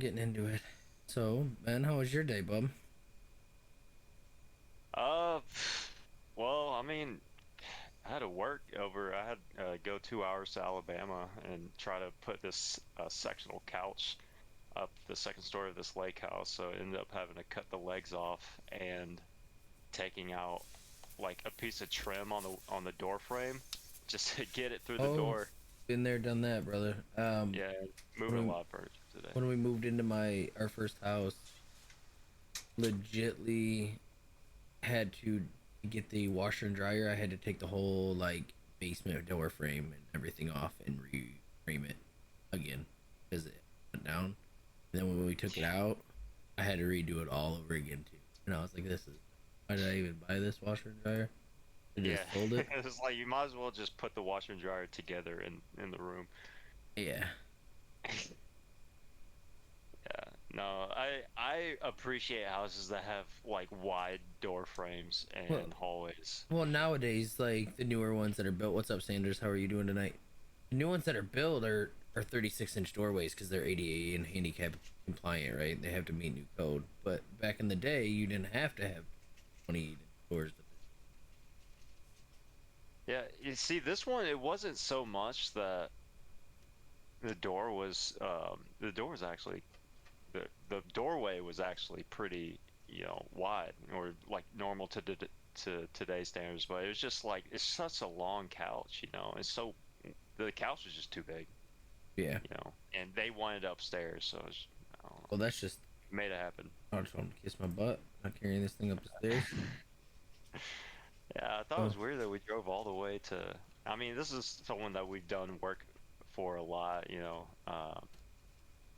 getting into it. So, Ben, how was your day, bub? Uh, well, I mean, I had to work over. I had go 2 hours to Alabama and try to put this sectional couch up the second story of this lake house. So I ended up having to cut the legs off and taking out like a piece of trim on the door frame just to get it through the Oh, door. been there, done that, brother. Yeah, moving When a we lot of furniture today. when we moved into my our first house, legitly had to get the washer and dryer. I had to take the whole like basement door frame and everything off and reframe it again because it went down. And then when we took it out, I had to redo it all over again too. And I was like, "This is why did I even buy this washer and dryer? I Yeah, just sold it." it's like you might as well just put the washer and dryer together in the room. Yeah. Yeah, no, I appreciate houses that have like wide door frames Well, and hallways. well, nowadays, like the newer ones that are built. What's up, Sanders? How are you doing tonight? The new ones that are built are 36-inch doorways because they're ADA and handicap compliant, right? They have to meet new code. But back in the day, you didn't have to have 20 doors. Yeah, you see this one, it wasn't so much that the door was actually the doorway was actually pretty, wide or like normal to today's standards, but it was just like it's such a long couch, it's so the couch was just too big, Yeah. and they wanted upstairs, so I don't know, Well, that's just. made it happen. I just want to kiss my butt. Not carrying this thing up the stairs. Yeah, I thought it Oh, was weird that we drove all the way to. I mean, this is someone that we've done work for a lot,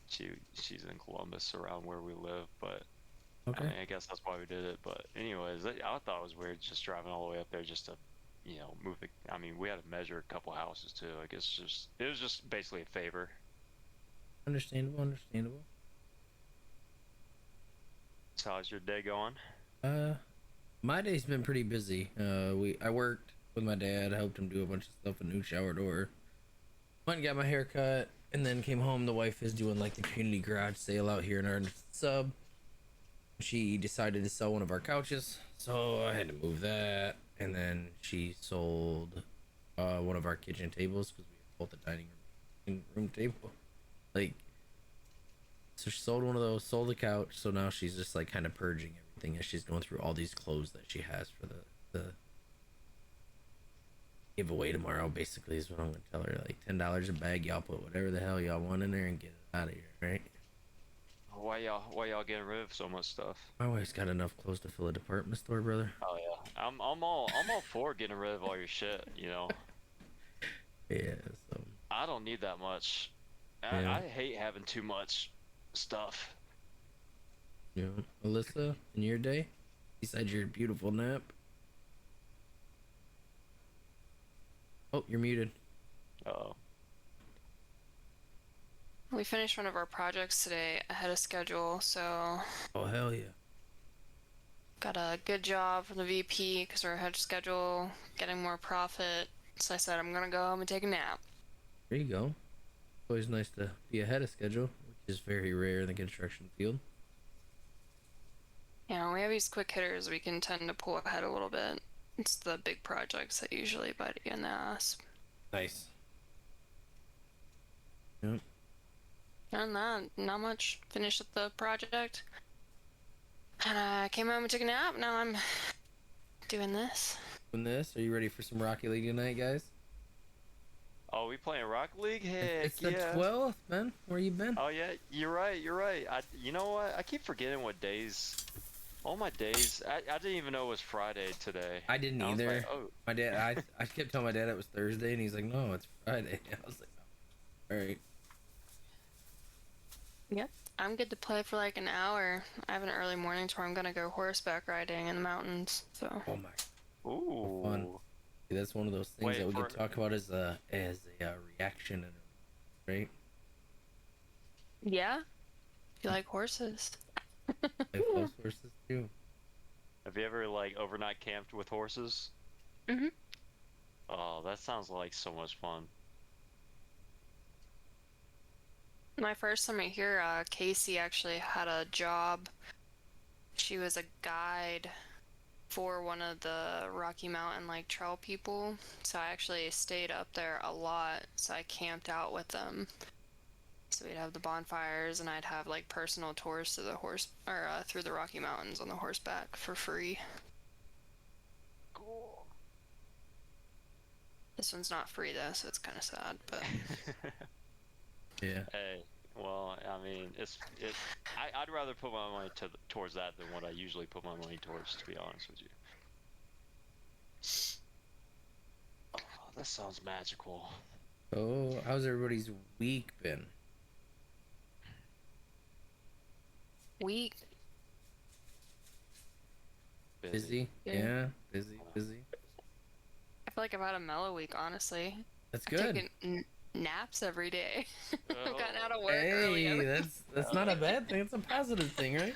she's in Columbus around where we live, but I okay. mean, I guess that's why we did it. But anyways, I thought it was weird just driving all the way up there just to, move the. I mean, we had to measure a couple houses too. I guess just it was just basically a favor. Understandable. Understandable. So how's your day going? Uh, my day's been pretty busy. I worked with my dad, helped him do a bunch of stuff, a new shower door. Went and got my hair cut, and then came home. The wife is doing like the community garage sale out here in our sub. She decided to sell one of our couches, so I had to move that. And then she sold one of our kitchen tables because we both the dining room table. Like, so she sold one of those, sold the couch. So now she's just like kind of purging everything as she's going through all these clothes that she has for the giveaway tomorrow. Basically, is what I'm gonna tell her. Like $10 a bag. Y'all put whatever the hell y'all want in there and get it out of here, right? Why y'all getting rid of so much stuff? My wife's got enough clothes to fill a department store, brother. Oh yeah, I'm all for getting rid of all your shit. Yeah. So I don't need that much. yeah. I hate having too much stuff. Yeah. Alyssa, in your day, besides your beautiful nap. Oh, you're muted. Oh, We finished one of our projects today ahead of schedule, so Oh hell yeah. got a good job from the VP because we're ahead of schedule, getting more profit. So I said I'm gonna go home and take a nap. There you go. Always nice to be ahead of schedule, which is very rare in the construction field. We have these quick hitters we can tend to pull ahead a little bit. It's the big projects that usually bite you in the ass. Nice. Yep. And that, not much. Finished up the project. And I came home and took a nap. Now I'm doing this. Doing this. Are you ready for some Rocket League tonight, guys? oh, we playing Rocket League? It's Heck the yeah! 12th, man. Where you been? Oh yeah, you're right. You're right. You know what? I keep forgetting what days. All my days. I didn't even know it was Friday today. I didn't I was like, either. oh, My dad, I kept telling my dad it was Thursday, and he's like, "No, it's Friday." I was like, "All right." Yep. I'm good to play for like an hour. I have an early morning tomorrow. I'm gonna go horseback riding in the mountains. So Oh my, so fun. ooh. See, that's one of those things Wait that we for. could talk about as a reaction, and right? yeah, if you like horses. I love horses too. Have you ever like overnight camped with horses? Mhm. Oh, that sounds like so much fun. My first summer here, Casey actually had a job. She was a guide for one of the Rocky Mountain like trail people. So I actually stayed up there a lot. So I camped out with them. So we'd have the bonfires, and I'd have like personal tours to the through the Rocky Mountains on the horseback for free. Cool. This one's not free though, so it's kind of sad. But Yeah. Hey, well, I mean, I'd rather put my money towards that than what I usually put my money towards, to be honest with you. Oh, that sounds magical. Oh, how's everybody's week been? week. Busy? Yeah. Yeah, busy. I feel like I've had a mellow week, honestly. That's I've good. taken naps every day. I've Oh, gotten out of work early. Hey, that's not a bad thing. It's a positive thing, right?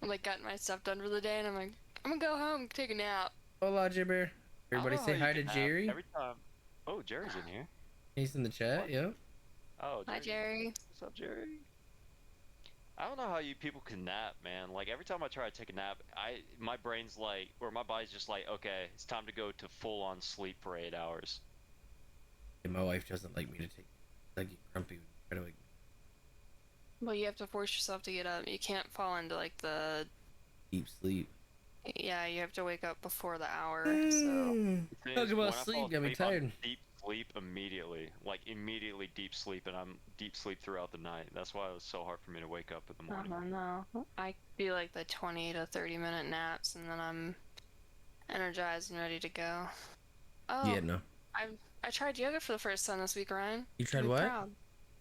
I'm like gotten my stuff done for the day, and I'm like, I'm gonna go home, take a nap. Hola, Jibber. Everybody I don't say know how hi you to can have Jerry. every time. Oh, Jerry's in here. He's in the chat. What? Yep. Oh, Hi, Jerry. What's up, Jerry? I don't know how you people can nap, man. Like every time I try to take a nap, my brain's like, or my body's just like, okay, it's time to go to full on sleep for 8 hours. And my wife doesn't like me to take. I get grumpy when you try to wake me Well, you have to force yourself to get up. You can't fall into like the deep sleep. yeah. You have to wake up before the hour. So The thing Talk is, about when I fall sleep, got me asleep, I'm tired. deep sleep immediately, like immediately deep sleep, and I'm deep sleep throughout the night. That's why it was so hard for me to wake up in the I morning. don't know. I do like the 20 to 30-minute naps, and then I'm energized and ready to go. Oh, Yeah, no. I tried yoga for the first time this week, Ryan. You tried Be what? proud.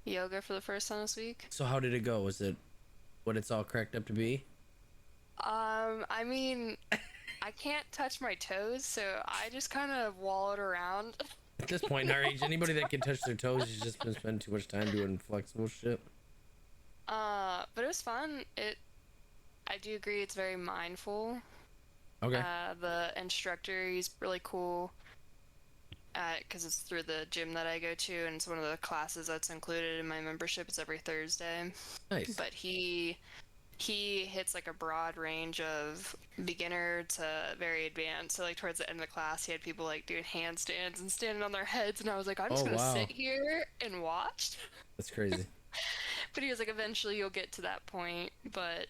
Yoga for the first time this week. So how did it go? Was it what it's all cracked up to be? I mean, I can't touch my toes, so I just kind of wallowed around. At this point in our age, anybody that can touch their toes has just been spending too much time doing flexible shit. But it was fun. I do agree it's very mindful. Okay. The instructor, he's really cool. Because it's through the gym that I go to, and it's one of the classes that's included in my membership. It's every Thursday. Nice. But he hits like a broad range of beginner to very advanced. So like towards the end of the class, he had people like doing handstands and standing on their heads, and I was like, I'm just Oh, gonna wow. sit here and watch. That's crazy. But he was like, eventually you'll get to that point. But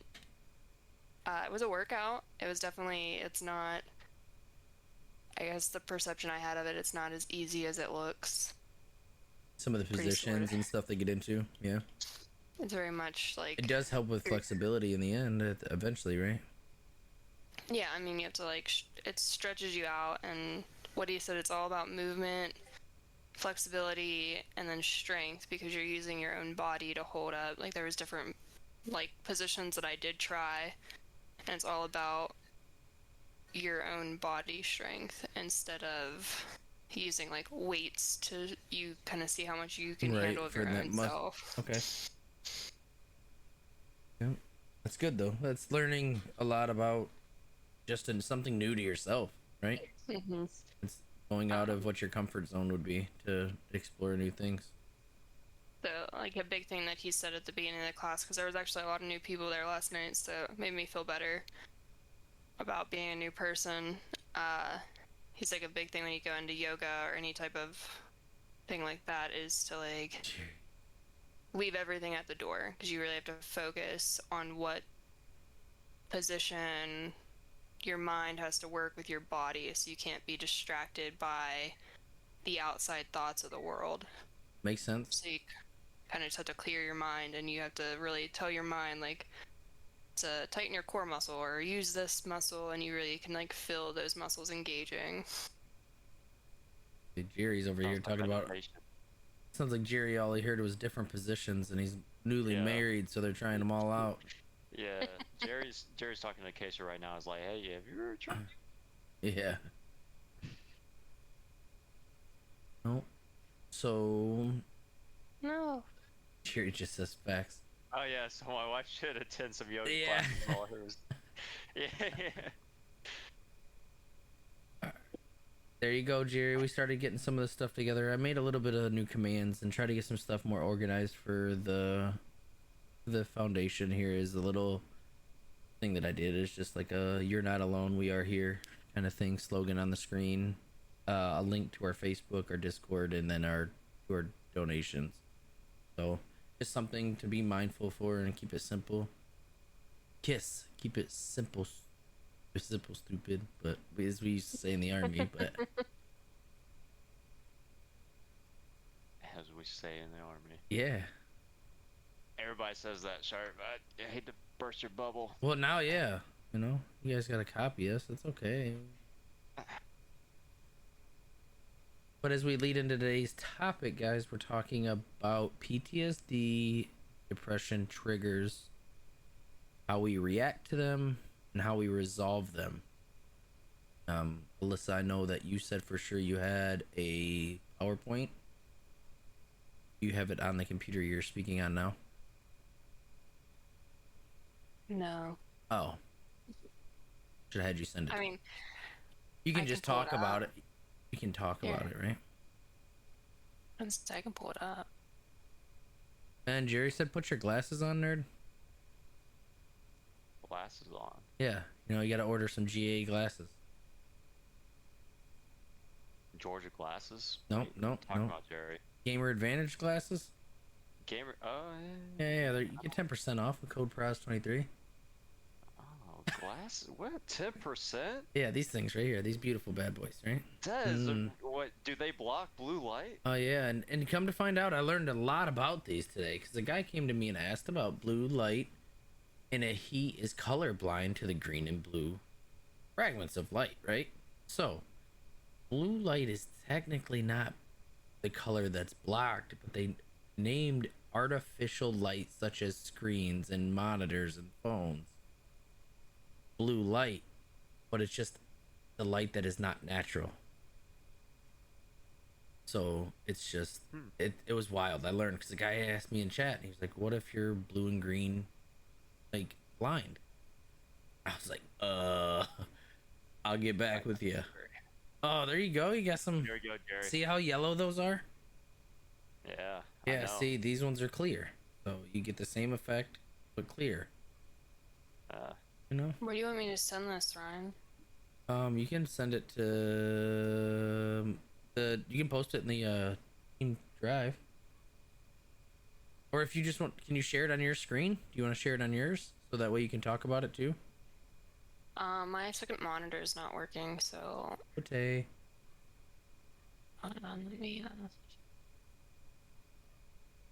it was a workout. It's not. I guess the perception I had of it, it's not as easy as it looks. Some of the Pretty positions sort of. and stuff they get into, yeah. It's very much like It does help with flexibility in the end, eventually, right? yeah. I mean, you have to like it stretches you out, and what he said, it's all about movement, flexibility, and then strength because you're using your own body to hold up. Like there was different like positions that I did try, and it's all about your own body strength instead of using like weights to you kind of see how much you can Right, handle of for your that own self. Okay. Yeah. That's good though. That's learning a lot about just something new to yourself, right? Mm-hmm. It's going out of what your comfort zone would be to explore new things. So like a big thing that he said at the beginning of the class, because there was actually a lot of new people there last night, so it made me feel better about being a new person. He's like, a big thing when you go into yoga or any type of thing like that is to like leave everything at the door, because you really have to focus on what position your mind has to work with your body, so you can't be distracted by the outside thoughts of the world. Makes sense. So you kind of just have to clear your mind, and you have to really tell your mind like to tighten your core muscle or use this muscle, and you really can like feel those muscles engaging. Jerry's over here talking about. Sounds like Jerry, all he heard was different positions, and he's newly married, so they're trying them all out. Yeah, Jerry's talking to Keisha right now. He's like, hey, have you ever tried? Yeah. No. So No. Jerry just says facts. Oh yeah, so my wife should attend some yoga Yeah. classes while hers. Yeah. There you go, Jerry. We started getting some of the stuff together. I made a little bit of new commands and try to get some stuff more organized for the foundation. Here is the little thing that I did. It's just like a "You're not alone, we are here" kind of thing slogan on the screen. A link to our Facebook, our Discord, and then our donations. So just something to be mindful for and keep it simple. Keep it simple. Simple, stupid, but as we used to say in the army. But As we say in the army. yeah. Everybody says that, Sharp. I hate to burst your bubble. Well, now, yeah. You guys gotta copy us. It's okay. But as we lead into today's topic, guys, we're talking about PTSD, depression triggers, how we react to them, and how we resolve them. Alyssa, I know that you said for sure you had a PowerPoint. You have it on the computer you're speaking on now? No. Oh. Should have had you send it. I mean, you can I just can pull talk it about up. it. You can talk Here. about it, right? I can pull it up. And Jerry said put your glasses on, nerd. Glasses on. Yeah. You gotta order some GA glasses. Georgia glasses? No, What are you no, talking no. about, Jerry? Gamer Advantage glasses? Gamer. Oh, Yeah, you get 10% off with code PROS23. Oh, glasses. What? 10%? Yeah, these things right here, these beautiful bad boys, right? What? Do they block blue light? Oh yeah, and come to find out, I learned a lot about these today because the guy came to me and asked about blue light, and he is colorblind to the green and blue fragments of light, right? So, blue light is technically not the color that's blocked, but they named artificial light such as screens and monitors and phones blue light, but it's just the light that is not natural. So it's just it was wild. I learned because the guy asked me in chat and he was like, what if you're blue and green like blind? I was like, I'll get back with you. Oh, there you go. You got some. Here we go, Jerry. See how yellow those are? Yeah. I Yeah, know. see, these ones are clear. So you get the same effect, but clear. Where do you want me to send this, Ryan? You can send it to you can post it in the Team Drive. Or if you just want, can you share it on your screen? Do you want to share it on yours so that way you can talk about it too? My second monitor is not working, so Okay. hold on, let me.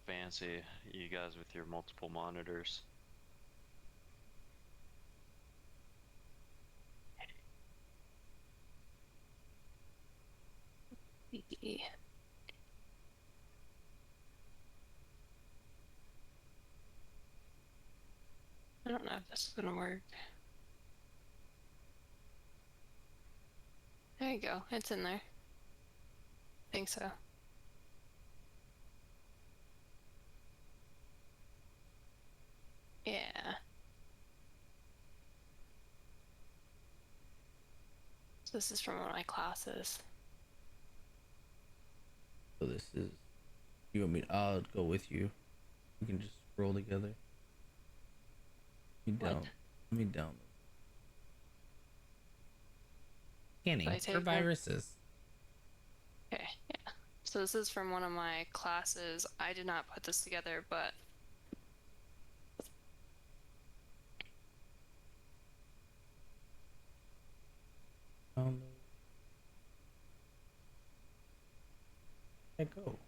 Fancy, you guys with your multiple monitors. I don't know if this is gonna work. There you go. It's in there. Think so. Yeah. So this is from one of my classes. So this is. You want me? I'll go with you. We can just roll together. Let me down. Let me down. Scanning Should I for take one? viruses. Okay, yeah. So this is from one of my classes. I did not put this together, but Let go.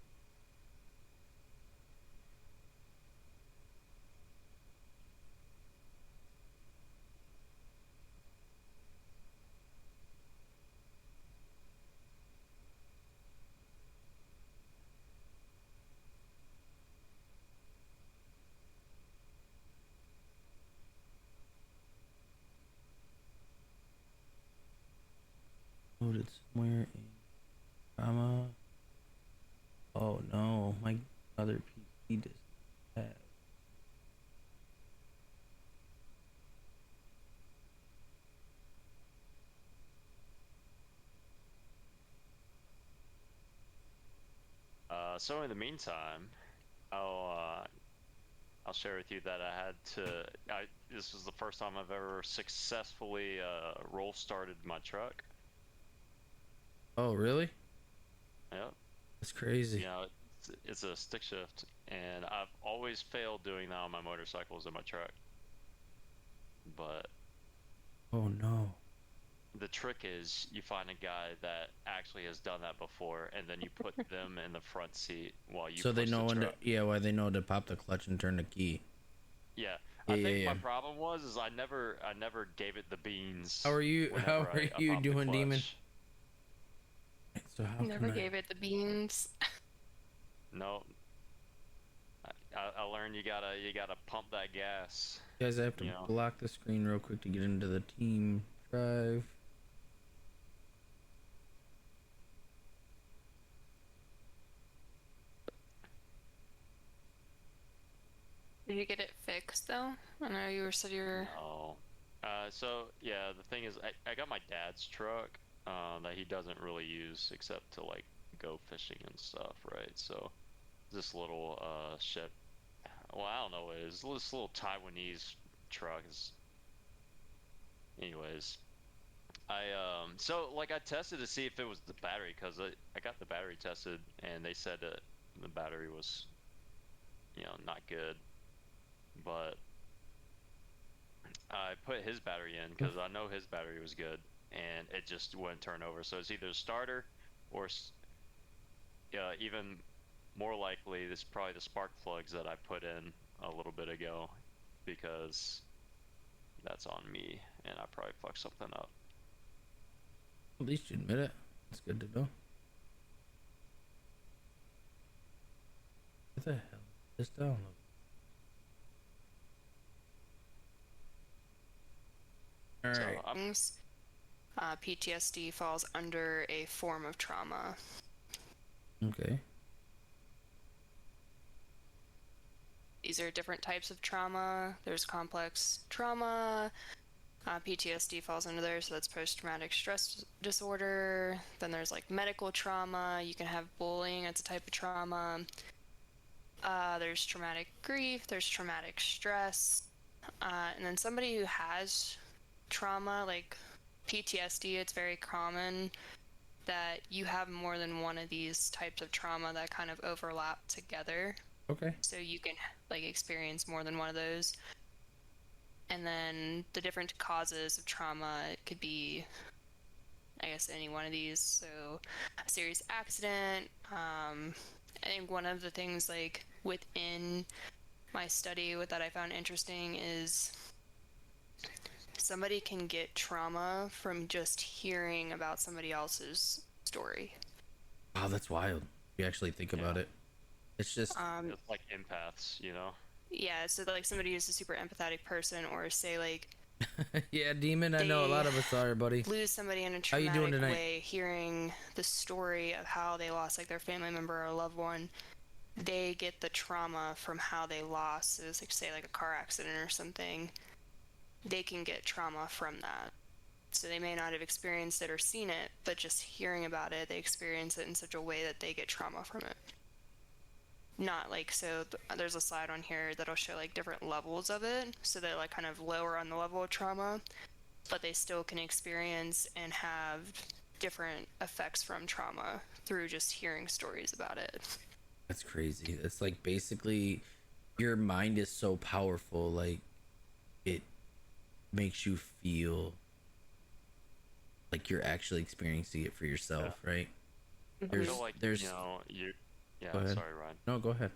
Loaded somewhere in drama. Oh no, my other PC does not have. So in the meantime, I'll I'll share with you that I had to. This was the first time I've ever successfully roll started my truck. Oh, really? Yep. That's crazy. You know, it's a stick shift, and I've always failed doing that on my motorcycles and my truck. But Oh no. the trick is you find a guy that actually has done that before, and then you put them in the front seat while you So they push the know when to, truck. yeah, why they know to pop the clutch and turn the key. Yeah, Yeah, I yeah, think yeah. my problem was I never gave it the beans How are you? How whenever are I you popped the doing, Demon? clutch. So how Never can I? gave it the beans. No, I learned you gotta pump that gas. Guys, I have to You know. block the screen real quick to get into the team drive. Did you get it fixed though? I know you said you were. No. So yeah, the thing is, I got my dad's truck, that he doesn't really use except to like go fishing and stuff, right? So this little ship, well, I don't know what it is. This little Taiwanese truck is. Anyways, so like I tested to see if it was the battery because I got the battery tested and they said that the battery was, not good, but I put his battery in because I know his battery was good, and it just wouldn't turn over. So it's either a starter, or even more likely, this is probably the spark plugs that I put in a little bit ago, because that's on me, and I probably fucked something up. At least you admit it. That's good to know. What the hell? Just download. All So right. Things. PTSD falls under a form of trauma. Okay. These are different types of trauma. There's complex trauma. PTSD falls under there, so that's post-traumatic stress disorder. Then there's like medical trauma. You can have bullying, it's a type of trauma. There's traumatic grief, there's traumatic stress. And then somebody who has trauma, like PTSD, it's very common that you have more than one of these types of trauma that kind of overlap together. Okay. So you can like experience more than one of those. And then the different causes of trauma, it could be, I guess, any one of these. So a serious accident. I think one of the things like within my study that I found interesting is somebody can get trauma from just hearing about somebody else's story. Oh, that's wild. If you actually think about Yeah. it. It's just it's like empaths, you know. Yeah, so like somebody who's a super empathetic person, or say like yeah, Demon. I know a they lot of us are, buddy. lose somebody in a How you doing traumatic tonight? way, hearing the story of how they lost like their family member or a loved one, they get the trauma from how they lost. So it's like, say like a car accident or something, they can get trauma from that. So they may not have experienced it or seen it, but just hearing about it, they experience it in such a way that they get trauma from it. Not like, so there's a slide on here that'll show like different levels of it, so they're like kind of lower on the level of trauma, but they still can experience and have different effects from trauma through just hearing stories about it. That's crazy. It's like basically your mind is so powerful, like it makes you feel like you're actually experiencing it for yourself, right? I There's feel like there's yeah, Go ahead. sorry, Ryan. No, go ahead.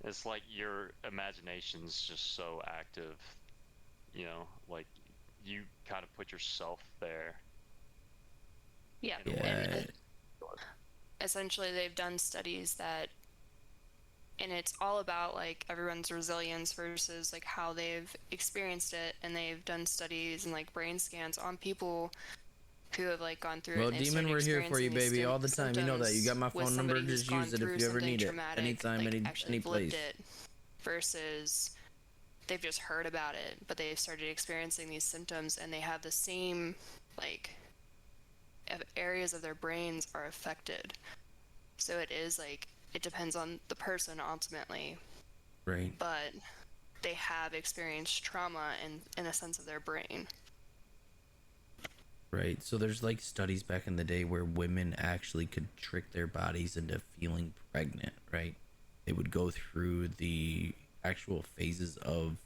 It's like your imagination's just so active, like you kind of put yourself there. Yeah, In a way. and essentially they've done studies that, and it's all about like everyone's resilience versus like how they've experienced it, and they've done studies and like brain scans on people who have like gone through it. Well, And they've Demon, started we're here for you, experiencing these baby, all the time. You know that. You got my symptoms with phone number. somebody who's Just gone use it if through you ever something need it. traumatic, Anytime, like any actually place. lived it, versus they've just heard about it, but they've started experiencing these symptoms, and they have the same like areas of their brains are affected. So it is like it depends on the person ultimately, Right. but they have experienced trauma in a sense of their brain. Right. So there's like studies back in the day where women actually could trick their bodies into feeling pregnant, right? They would go through the actual phases of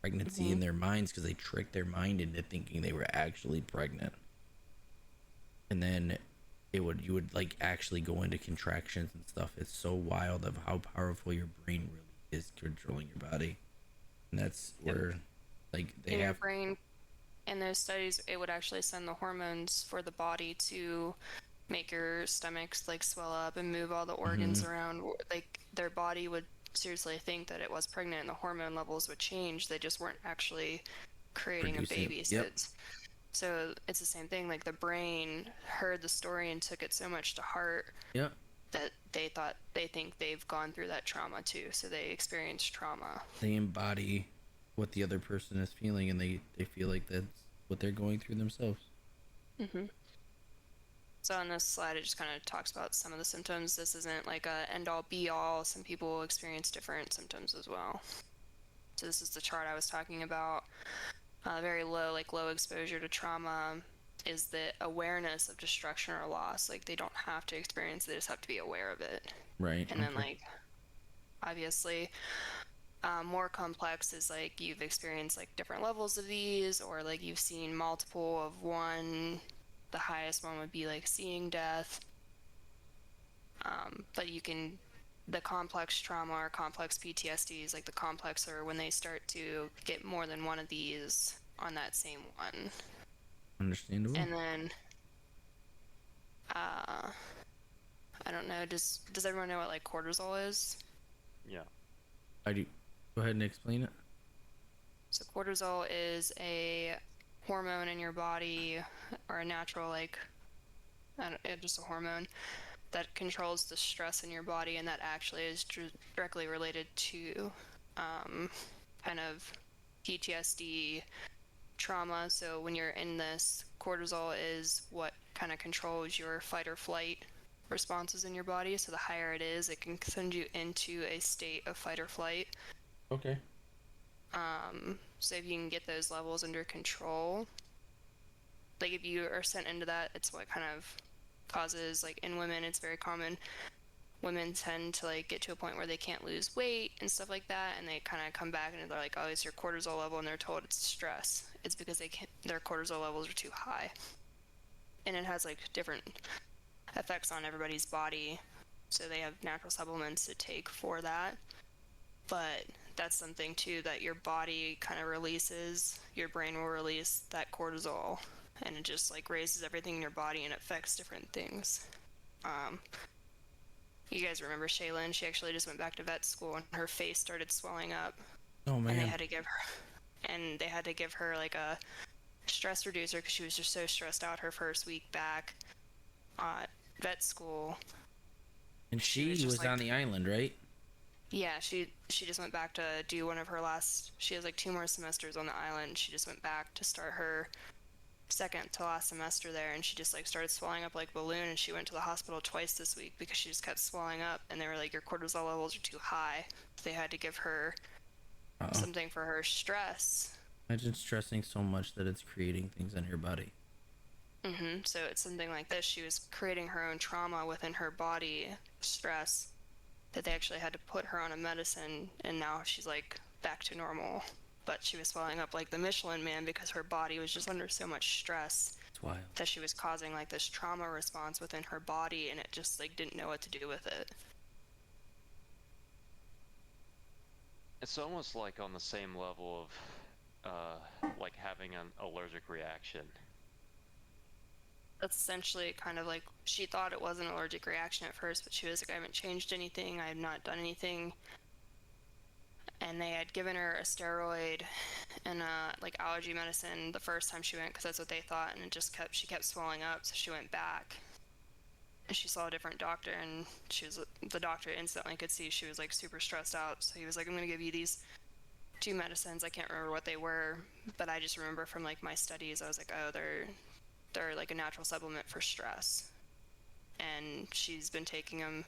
pregnancy in their minds because they tricked their mind into thinking they were actually pregnant. And then you would like actually go into contractions and stuff. It's so wild of how powerful your brain really is controlling your body. And that's where like they In your have brain, in those studies, it would actually send the hormones for the body to make your stomachs like swell up and move all the organs Mhm. around. Like their body would seriously think that it was pregnant and the hormone levels would change. They just weren't actually creating a producing it. baby. Yep. So it's the same thing. Like the brain heard the story and took it so much to heart Yep. that they think they've gone through that trauma too. So they experience trauma. They embody what the other person is feeling and they feel like that's what they're going through themselves. hmm So on this slide, it just kind of talks about some of the symptoms. This isn't like a end all be all. Some people experience different symptoms as well. So this is the chart I was talking about. Very low, like low exposure to trauma is the awareness of destruction or loss. Like they don't have to experience, they just have to be aware of it. Right. And then like obviously more complex is like you've experienced like different levels of these, or like you've seen multiple of one. The highest one would be like seeing death. But you can, the complex trauma or complex PTSDs, like the complex are when they start to get more than one of these on that same one. Understandable. And then I don't know, does everyone know what like cortisol is? Yeah. I do. Go ahead and explain it. So cortisol is a hormone in your body, or a natural like just a hormone that controls the stress in your body, and that actually is directly related to kind of PTSD, trauma. So when you're in this, cortisol is what kind of controls your fight or flight responses in your body. So the higher it is, it can send you into a state of fight or flight. Okay. So if you can get those levels under control, like if you are sent into that, it's what kind of causes, like in women, it's very common. Women tend to like get to a point where they can't lose weight and stuff like that, and they kind of come back and they're like, oh, it's your cortisol level, and they're told it's stress. It's because their cortisol levels are too high. And it has like different effects on everybody's body. So they have natural supplements to take for that. But that's something too that your body kind of releases. Your brain will release that cortisol, and it just like raises everything in your body and affects different things. You guys remember Shaylin? She actually just went back to vet school and her face started swelling up. Oh man. And they had to give her like a stress reducer because she was just so stressed out her first week back at vet school. And she was like, on the island, right? Yeah, she just went back to do one of her last. She has like 2 more semesters on the island. She just went back to start her second to last semester there, and she just like started swelling up like a balloon, and she went to the hospital twice this week because she just kept swelling up, and they were like, your cortisol levels are too high. They had to give her something for her stress. Imagine stressing so much that it's creating things in your body. So it's something like this. She was creating her own trauma within her body, stress, that they actually had to put her on a medicine, and now she's like back to normal. But she was swelling up like the Michelin Man because her body was just under so much stress. It's wild. That she was causing like this trauma response within her body, and it just like didn't know what to do with it. It's almost like on the same level of like having an allergic reaction. That's essentially kind of like, she thought it was an allergic reaction at first, but she was like, I haven't changed anything, I have not done anything. And they had given her a steroid and like allergy medicine the first time she went, because that's what they thought, and she kept swelling up, so she went back. And she saw a different doctor, and the doctor instantly could see she was like super stressed out, so he was like, I'm gonna give you these 2 medicines. I can't remember what they were, but I just remember from like my studies, I was like, oh, they're like a natural supplement for stress. and she's been taking them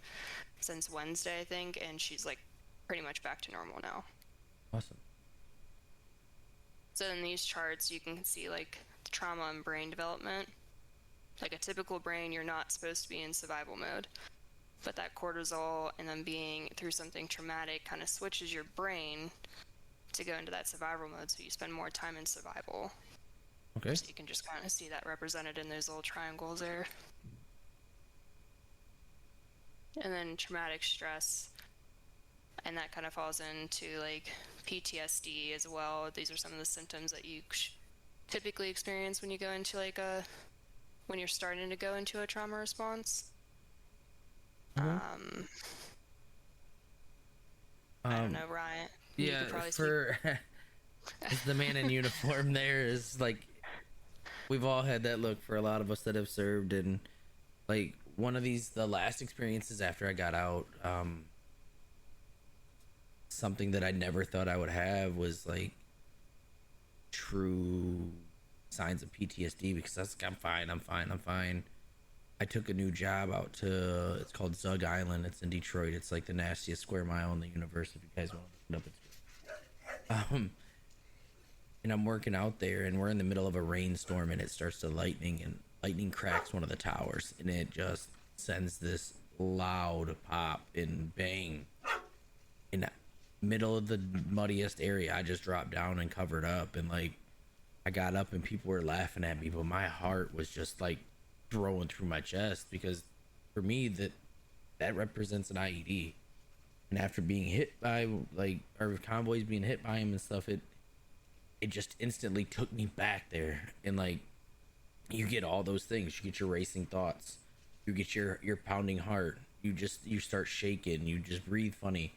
since Wednesday, I think, and she's like pretty much back to normal now. Awesome. So in these charts, you can see like the trauma and brain development. Like a typical brain, you're not supposed to be in survival mode, but that cortisol and then being through something traumatic kind of switches your brain to go into that survival mode, so you spend more time in survival. Okay. So you can just kind of see that represented in those little triangles there. And then traumatic stress, and that kind of falls into like PTSD as well. These are some of the symptoms that you typically experience when you go into like when you're starting to go into a trauma response. Mm-hmm. I don't know, Ryan. Yeah, for as the man in uniform, there is like, we've all had that look for a lot of us that have served, and like one of the last experiences after I got out, something that I never thought I would have was like true signs of PTSD, because I was like, I'm fine. I took a new job out to, it's called Zug Island. It's in Detroit. It's like the nastiest square mile in the universe. If you guys want to look it up, it's and I'm working out there, and we're in the middle of a rainstorm, and it starts to lightning, and lightning cracks one of the towers, and it just sends this loud pop and bang in the middle of the muddiest area. I just dropped down and covered up, and like I got up and people were laughing at me, but my heart was just like throwing through my chest, because for me that represents an IED. And after being hit by like our convoys being hit by him and stuff, it just instantly took me back there. And like you get all those things, you get your racing thoughts, you get your pounding heart, you start shaking, you just breathe funny.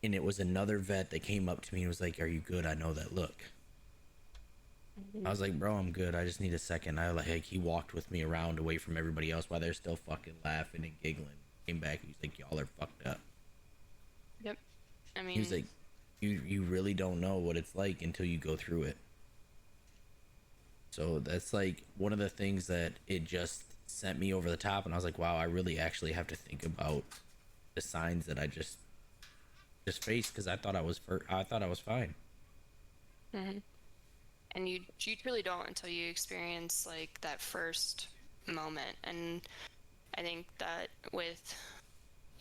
And it was another vet that came up to me and was like, "Are you good? I know that look." I was like, "Bro, I'm good. I just need a second." He walked with me around away from everybody else while they're still fucking laughing and giggling. Came back and he's like, "Y'all are fucked up." Yep. I mean, He was like, you really don't know what it's like until you go through it. So that's like one of the things that it just sent me over the top, and I was like, wow, I really actually have to think about the signs that I just faced, because I thought I was fine. mm-hmm. And you truly don't until you experience like that first moment. And I think that with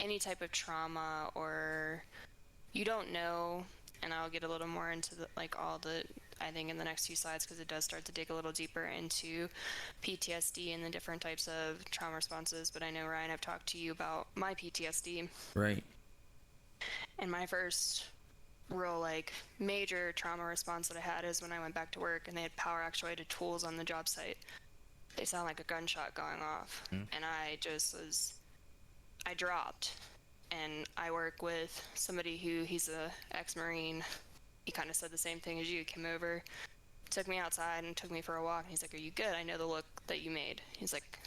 any type of trauma, or you don't know, and I'll get a little more into I think in the next few slides, because it does start to dig a little deeper into PTSD and the different types of trauma responses. But I know, Ryan, I've talked to you about my PTSD. Right. And my first real like major trauma response that I had is when I went back to work and they had power actuated tools on the job site. They sound like a gunshot going off. And I dropped. And I work with somebody he's a ex-Marine. He kind of said the same thing as you. He came over, took me outside and took me for a walk, and he's like, "Are you good? I know the look that you made." He's like,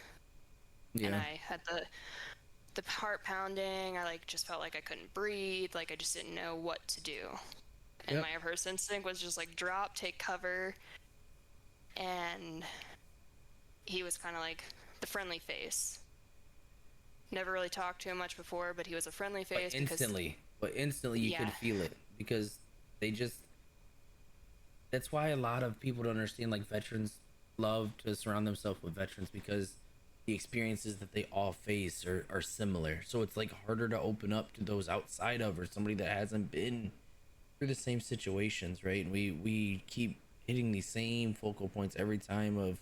yeah. And I had the heart pounding. I like just felt like I couldn't breathe, like I just didn't know what to do. And my first instinct was just like drop, take cover. And he was kind of like the friendly face. Never really talked to him much before, but he was a friendly face. But instantly you could feel it, because that's why a lot of people don't understand, like veterans love to surround themselves with veterans, because the experiences that they all face are similar. So it's like harder to open up to those outside of, or somebody that hasn't been through the same situations, right? And we keep hitting these same focal points every time of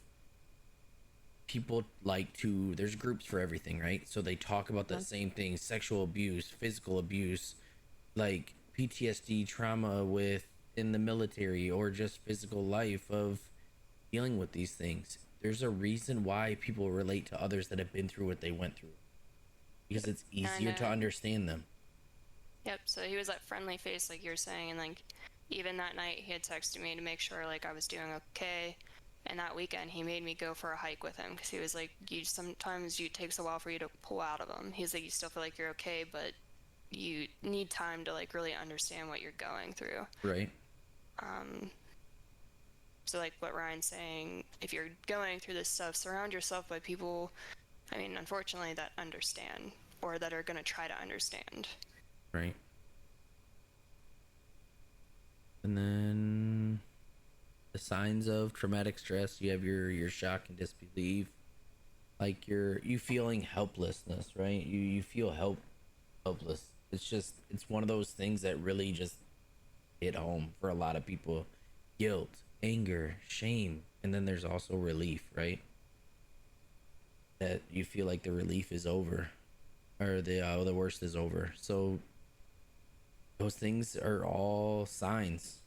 people like to, there's groups for everything, right? So they talk about the same things: sexual abuse, physical abuse, like PTSD, trauma in the military, or just physical life of dealing with these things. There's a reason why people relate to others that have been through what they went through, because it's easier to understand them. Yep. So he was that friendly face, like you're saying, and like even that night he had texted me to make sure like I was doing okay. And that weekend he made me go for a hike with him, because he was like, sometimes it takes a while for you to pull out of them. He's like, you still feel like you're okay, but you need time to like really understand what you're going through. Right. So like what Ryan's saying, if you're going through this stuff, surround yourself by people. I I mean, unfortunately, that understand or that are going to try to understand. Right. And then the signs of traumatic stress, you have your shock and disbelief, like you feeling helplessness, right? You feel helpless. It's one of those things that really just hit home for a lot of people. Guilt, anger, shame, and then there's also relief, right? That you feel like the relief is over, or the worst is over. So those things are all signs,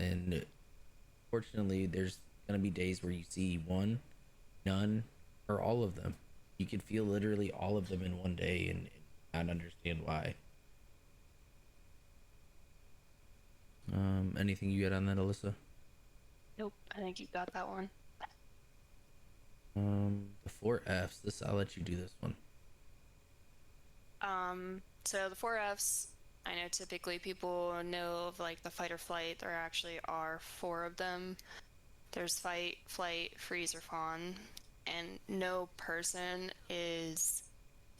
and fortunately, there's gonna be days where you see one, none, or all of them. You could feel literally all of them in one day and not understand why. Anything you got on that, Alyssa? Nope, I think you got that one. The four F's. I'll let you do this one. So the four F's, I know typically people know of like the fight or flight. There actually are four of them. There's fight, flight, freeze, or fawn, and no person is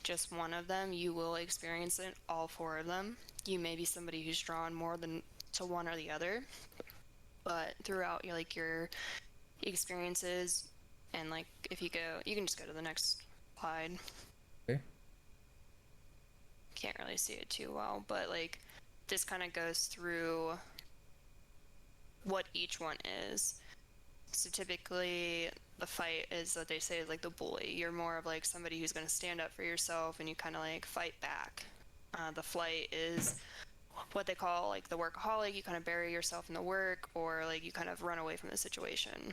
just one of them. You will experience it, all four of them. You may be somebody who's drawn more than to one or the other, but throughout your experiences, and like if you go, you can just go to the next slide. Okay. Can't really see it too well, but like this kind of goes through what each one is. So typically the fight is what they say is like the bully. You're more of like somebody who's going to stand up for yourself and you kind of like fight back. The flight is what they call like the workaholic. You kind of bury yourself in the work, or like you kind of run away from the situation.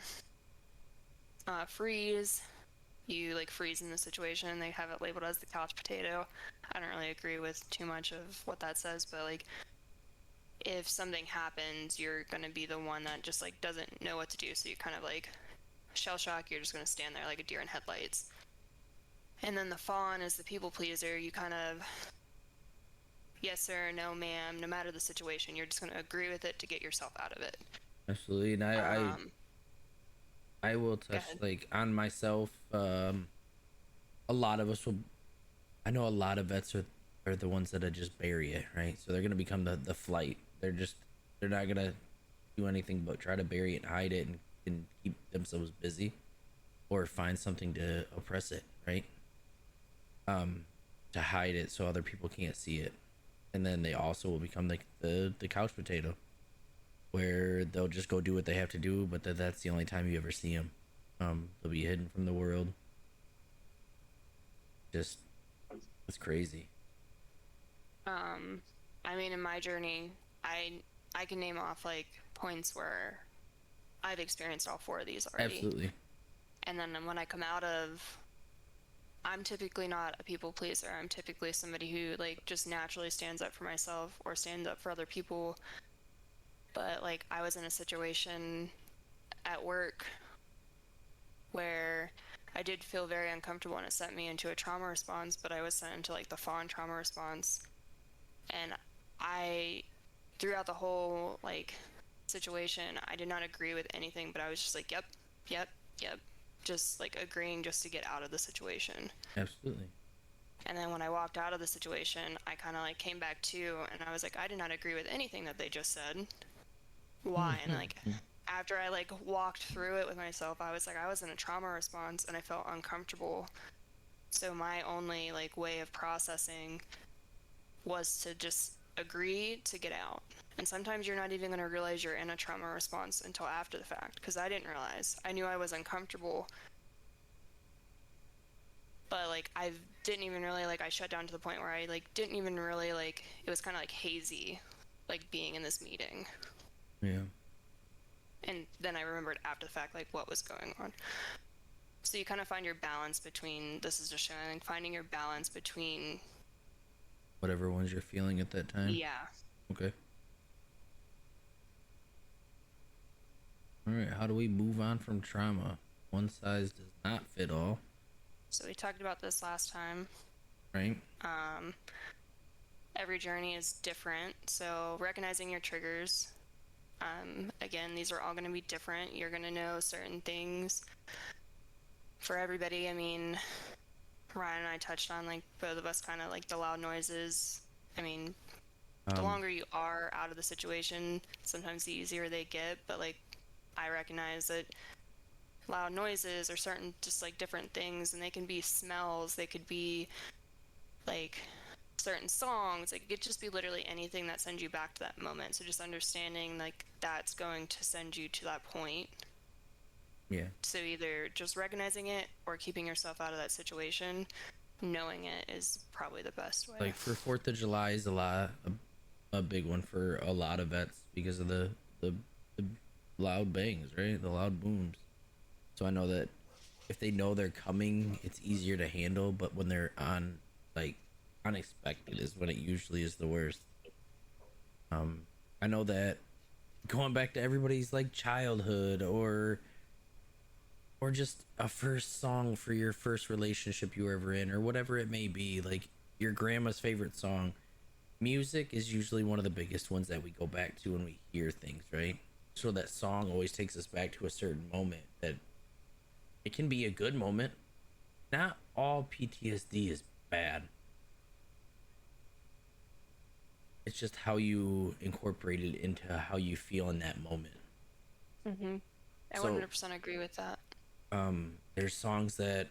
Freeze, you like freeze in the situation. They have it labeled as the couch potato. I don't really agree with too much of what that says, but like if something happens, you're gonna be the one that just like doesn't know what to do, so you kind of like shell shock. You're just gonna stand there like a deer in headlights. And then the fawn is the people pleaser. You kind of, yes sir, no ma'am, no matter the situation, you're just gonna agree with it to get yourself out of it. Absolutely, and I will touch like on myself. A lot of us will. I know a lot of vets are the ones that just bury it, right? So they're gonna become the flight. They're not gonna do anything but try to bury it and hide it and keep themselves busy, or find something to oppress it, right? To hide it so other people can't see it, and then they also will become like the couch potato, where they'll just go do what they have to do, but that's the only time you ever see them. They'll be hidden from the world. Just, it's crazy. I mean, in my journey, I can name off like points where I've experienced all four of these already. Absolutely. And then when I come out of, I'm typically not a people pleaser. I'm typically somebody who like just naturally stands up for myself or stands up for other people. But like I was in a situation at work where I did feel very uncomfortable, and it sent me into a trauma response, but I was sent into like the fawn trauma response. And I, throughout the whole like situation, I did not agree with anything, but I was just like, yep, yep, yep. Just like agreeing just to get out of the situation. Absolutely. And then when I walked out of the situation, I kind of like came back to, and I was like, I did not agree with anything that they just said. Why? And like after I like walked through it with myself, I was like, I was in a trauma response and I felt uncomfortable. So my only like way of processing was to just agree to get out. And sometimes you're not even going to realize you're in a trauma response until after the fact, because I didn't realize. I knew I was uncomfortable, but like I didn't even really like, I shut down to the point where I like didn't even really like, it was kind of like hazy, like being in this meeting. Yeah. And then I remembered after the fact like what was going on. So you kind of find your balance between, this is just showing, finding your balance between Whatever ones you're feeling at that time. yeah. Okay. All right. How do we move on from trauma? One size does not fit all. So we talked about this last time. Right. Every journey is different, so recognizing your triggers. Again, these are all going to be different. You're going to know certain things for everybody. I mean, Ryan and I touched on like both of us kind of like the loud noises. I mean, the Um, longer you are out of the situation, sometimes the easier they get. But like, I recognize that loud noises are certain, just like different things, and they can be smells, they could be like certain songs, like it could just be literally anything that sends you back to that moment. So just understanding like that's going to send you to that point. yeah. So either just recognizing it or keeping yourself out of that situation, knowing it is probably the best way. Like for 4th of July is a big one for a lot of vets because of the loud bangs, right? The loud booms. So I know that if they know they're coming, it's easier to handle. But when they're on, like, unexpected is when it usually is the worst. I know that going back to everybody's like childhood or just a first song for your first relationship you were ever in or whatever it may be, like your grandma's favorite song. Music is usually one of the biggest ones that we go back to when we hear things, right? So that song always takes us back to a certain moment that it can be a good moment. Not all PTSD is bad. It's just how you incorporate it into how you feel in that moment. I So 100% agree with that. there's songs that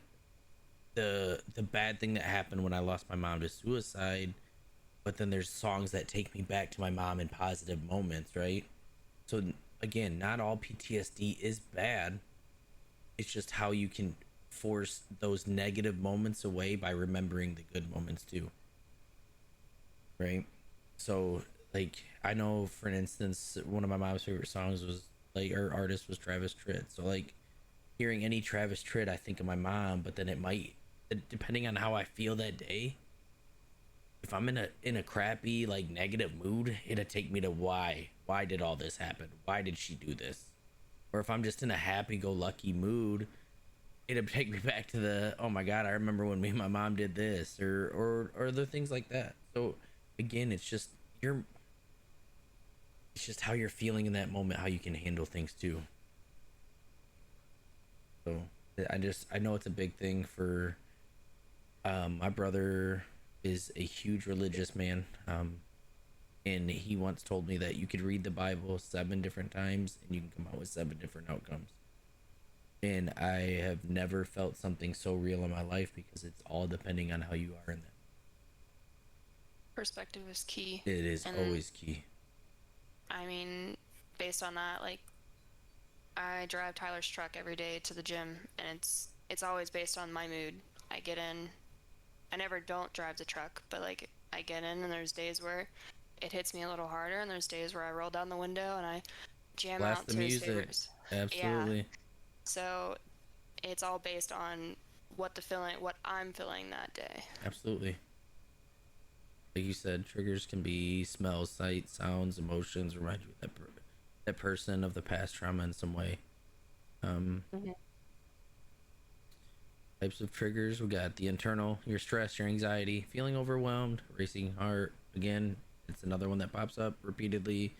the bad thing that happened when I lost my mom to suicide, but then there's songs that take me back to my mom in positive moments, right? So again, not all PTSD is bad. It's just how you can force those negative moments away by remembering the good moments too, right? So like I know for an instance one of my mom's favorite songs was like her artist was Travis Tritt. So like hearing any Travis Tritt I think of my mom, but then it might, depending on how I feel that day, if I'm in a crappy like negative mood, it'll take me to why did all this happen, why did she do this? Or if I'm just in a happy-go-lucky mood, it'll take me back to the, oh my god, I remember when me and my mom did this, or other things like that. So again, it's just how you're feeling in that moment, how you can handle things too. So I know it's a big thing for my brother is a huge religious man, and he once told me that you could read the Bible 7 different times and you can come out with 7 different outcomes. And I have never felt something so real in my life because it's all depending on how you are in that. Perspective is key. It is And always key. I mean, based on that, like I drive Tyler's truck every day to the gym, and it's always based on my mood. I get in. I never don't drive the truck, but like I get in, and there's days where it hits me a little harder, and there's days where I roll down the window and I jam Blast out the to his music. favorites. Yeah. Absolutely. So it's all based on what I'm feeling that day. Absolutely. Like you said, triggers can be smells, sights, sounds, emotions, remind you of that person of the past trauma in some way. Types of triggers, we got the internal, your stress, your anxiety, feeling overwhelmed, racing heart. Again, it's another one that pops up repeatedly,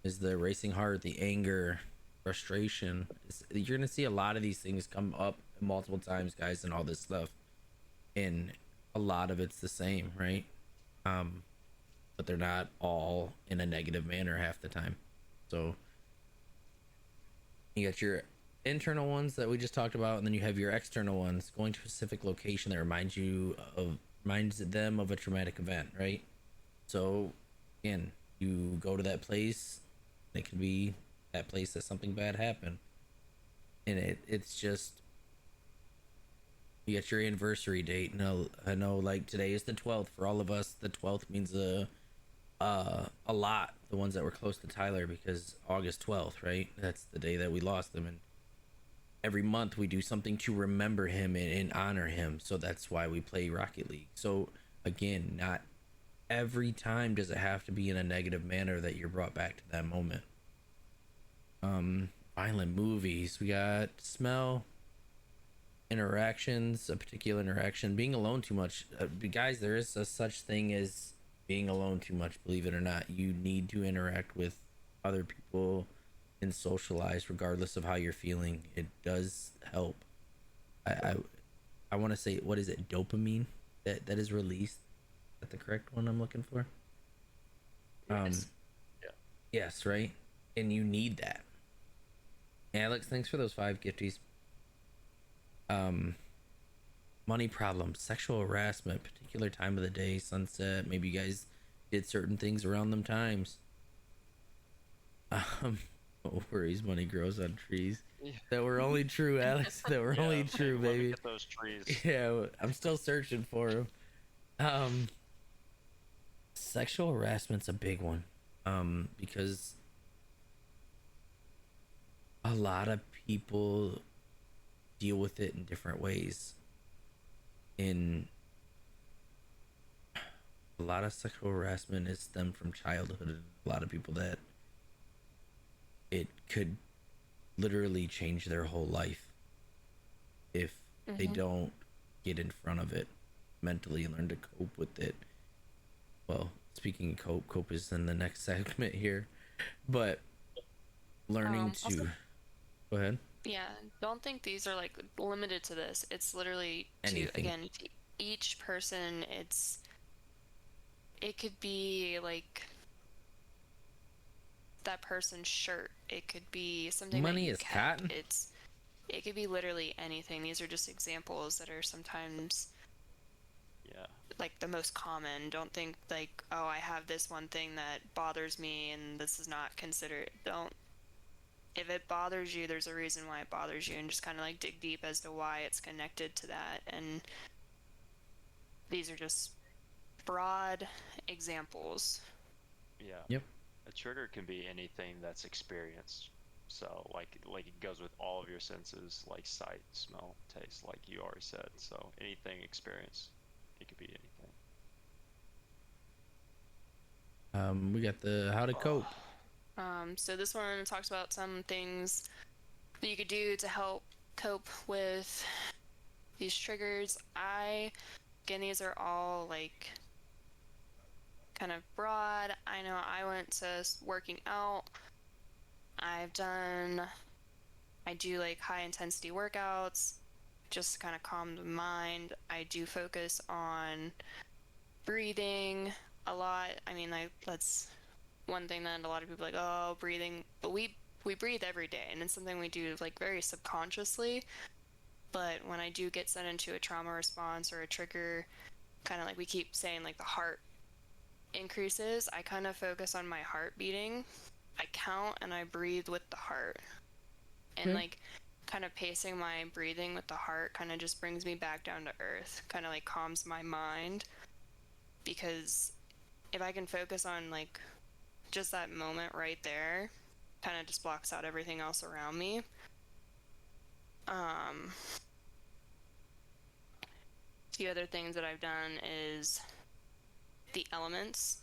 is the racing heart, the anger, frustration. You're gonna see a lot of these things come up multiple times, guys, and all this stuff, and a lot of it's the same, right? But they're not all in a negative manner half the time. So you got your internal ones that we just talked about, and then you have your external ones, going to a specific location that reminds them of a traumatic event, right? So again, you go to that place, it could be that place that something bad happened, and it's just, you got your anniversary date. No, I know like today is the 12th for all of us. The 12th means a lot, the ones that were close to Tyler, because August 12th, right, that's the day that we lost him. And every month we do something to remember him and honor him, so that's why we play Rocket League. So again, not every time does it have to be in a negative manner that you're brought back to that moment. Violent movies, we got smell, interactions, a particular interaction, being alone too much. Guys, there is a such thing as being alone too much, believe it or not. You need to interact with other people and socialize regardless of how you're feeling. It does help. I I want to say, what is it, dopamine that is released. Is that the correct one I'm looking for? Yes. Yeah. Yes, right. And you need that. Alex, thanks for those 5 gifties. Um, money problems, sexual harassment, particular time of the day, sunset. Maybe you guys did certain things around them times. No worries, money grows on trees. Yeah. That were only true, Alex. That were Yeah, only man, true, let me baby. get those trees. Yeah, I'm still searching for them. Um, Sexual harassment's a big one. Because a lot of people deal with it in different ways. In a lot of sexual harassment is stemmed from childhood, and a lot of people that it could literally change their whole life if they don't get in front of it mentally and learn to cope with it. Well, speaking of cope is in the next segment here, but learning Also, to go ahead. yeah, don't think these are like limited to this. It's literally to, Anything. again, to each person. It could be like that person's shirt. It could be something that Money you is kept. cotton. It could be literally anything. These are just examples that are sometimes Yeah. like the most common. Don't think like, oh, I have this one thing that bothers me and this is not considered. Don't, if it bothers you, there's a reason why it bothers you, and just kind of like dig deep as to why it's connected to that. And these are just broad examples. Yeah. Yep. A trigger can be anything that's experienced. So like it goes with all of your senses, like sight, smell, taste, like you already said. So anything experienced. It could be anything. We got the how to cope. So this one talks about some things that you could do to help cope with these triggers. Again, these are all like kind of broad. I know I went to working out. I do like high intensity workouts just to kind of calm the mind. I do focus on breathing a lot. I mean, like that's one thing that a lot of people are like, oh, breathing, but we breathe every day, and it's something we do like very subconsciously. But when I do get sent into a trauma response or a trigger, kind of like we keep saying, like the heart increases, I kind of focus on my heart beating. I count and I breathe with the heart, and like kind of pacing my breathing with the heart kind of just brings me back down to earth, kind of like calms my mind, because if I can focus on like just that moment right there, kind of just blocks out everything else around me. A few other things that I've done is the elements.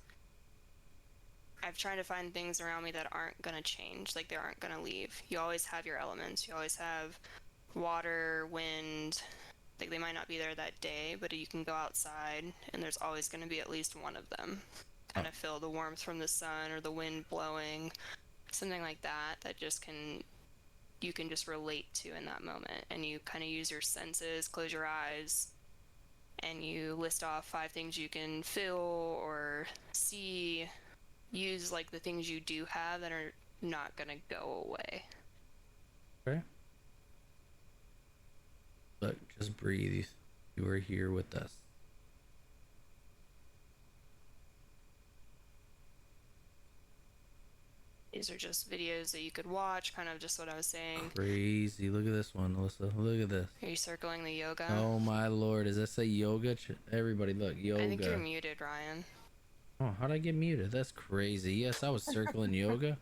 I've tried to find things around me that aren't going to change, like they aren't going to leave. You always have your elements. You always have water, wind. Like they might not be there that day, but you can go outside and there's always going to be at least one of them. Kind of feel the warmth from the sun or the wind blowing, something like that, that just you can just relate to in that moment. And you kind of use your senses, close your eyes, and you list off 5 things you can feel or see. Use like the things you do have that are not gonna go away. Okay. Look, just breathe. You are here with us. These are just videos that you could watch, kind of just what I was saying. Crazy. Look at this one, Alyssa. Look at this. Are you circling the yoga? Oh my lord. Does that say yoga? Everybody, look. Yoga. I think you're muted, Ryan. Oh, how'd I get muted? That's crazy. Yes, I was circling yoga.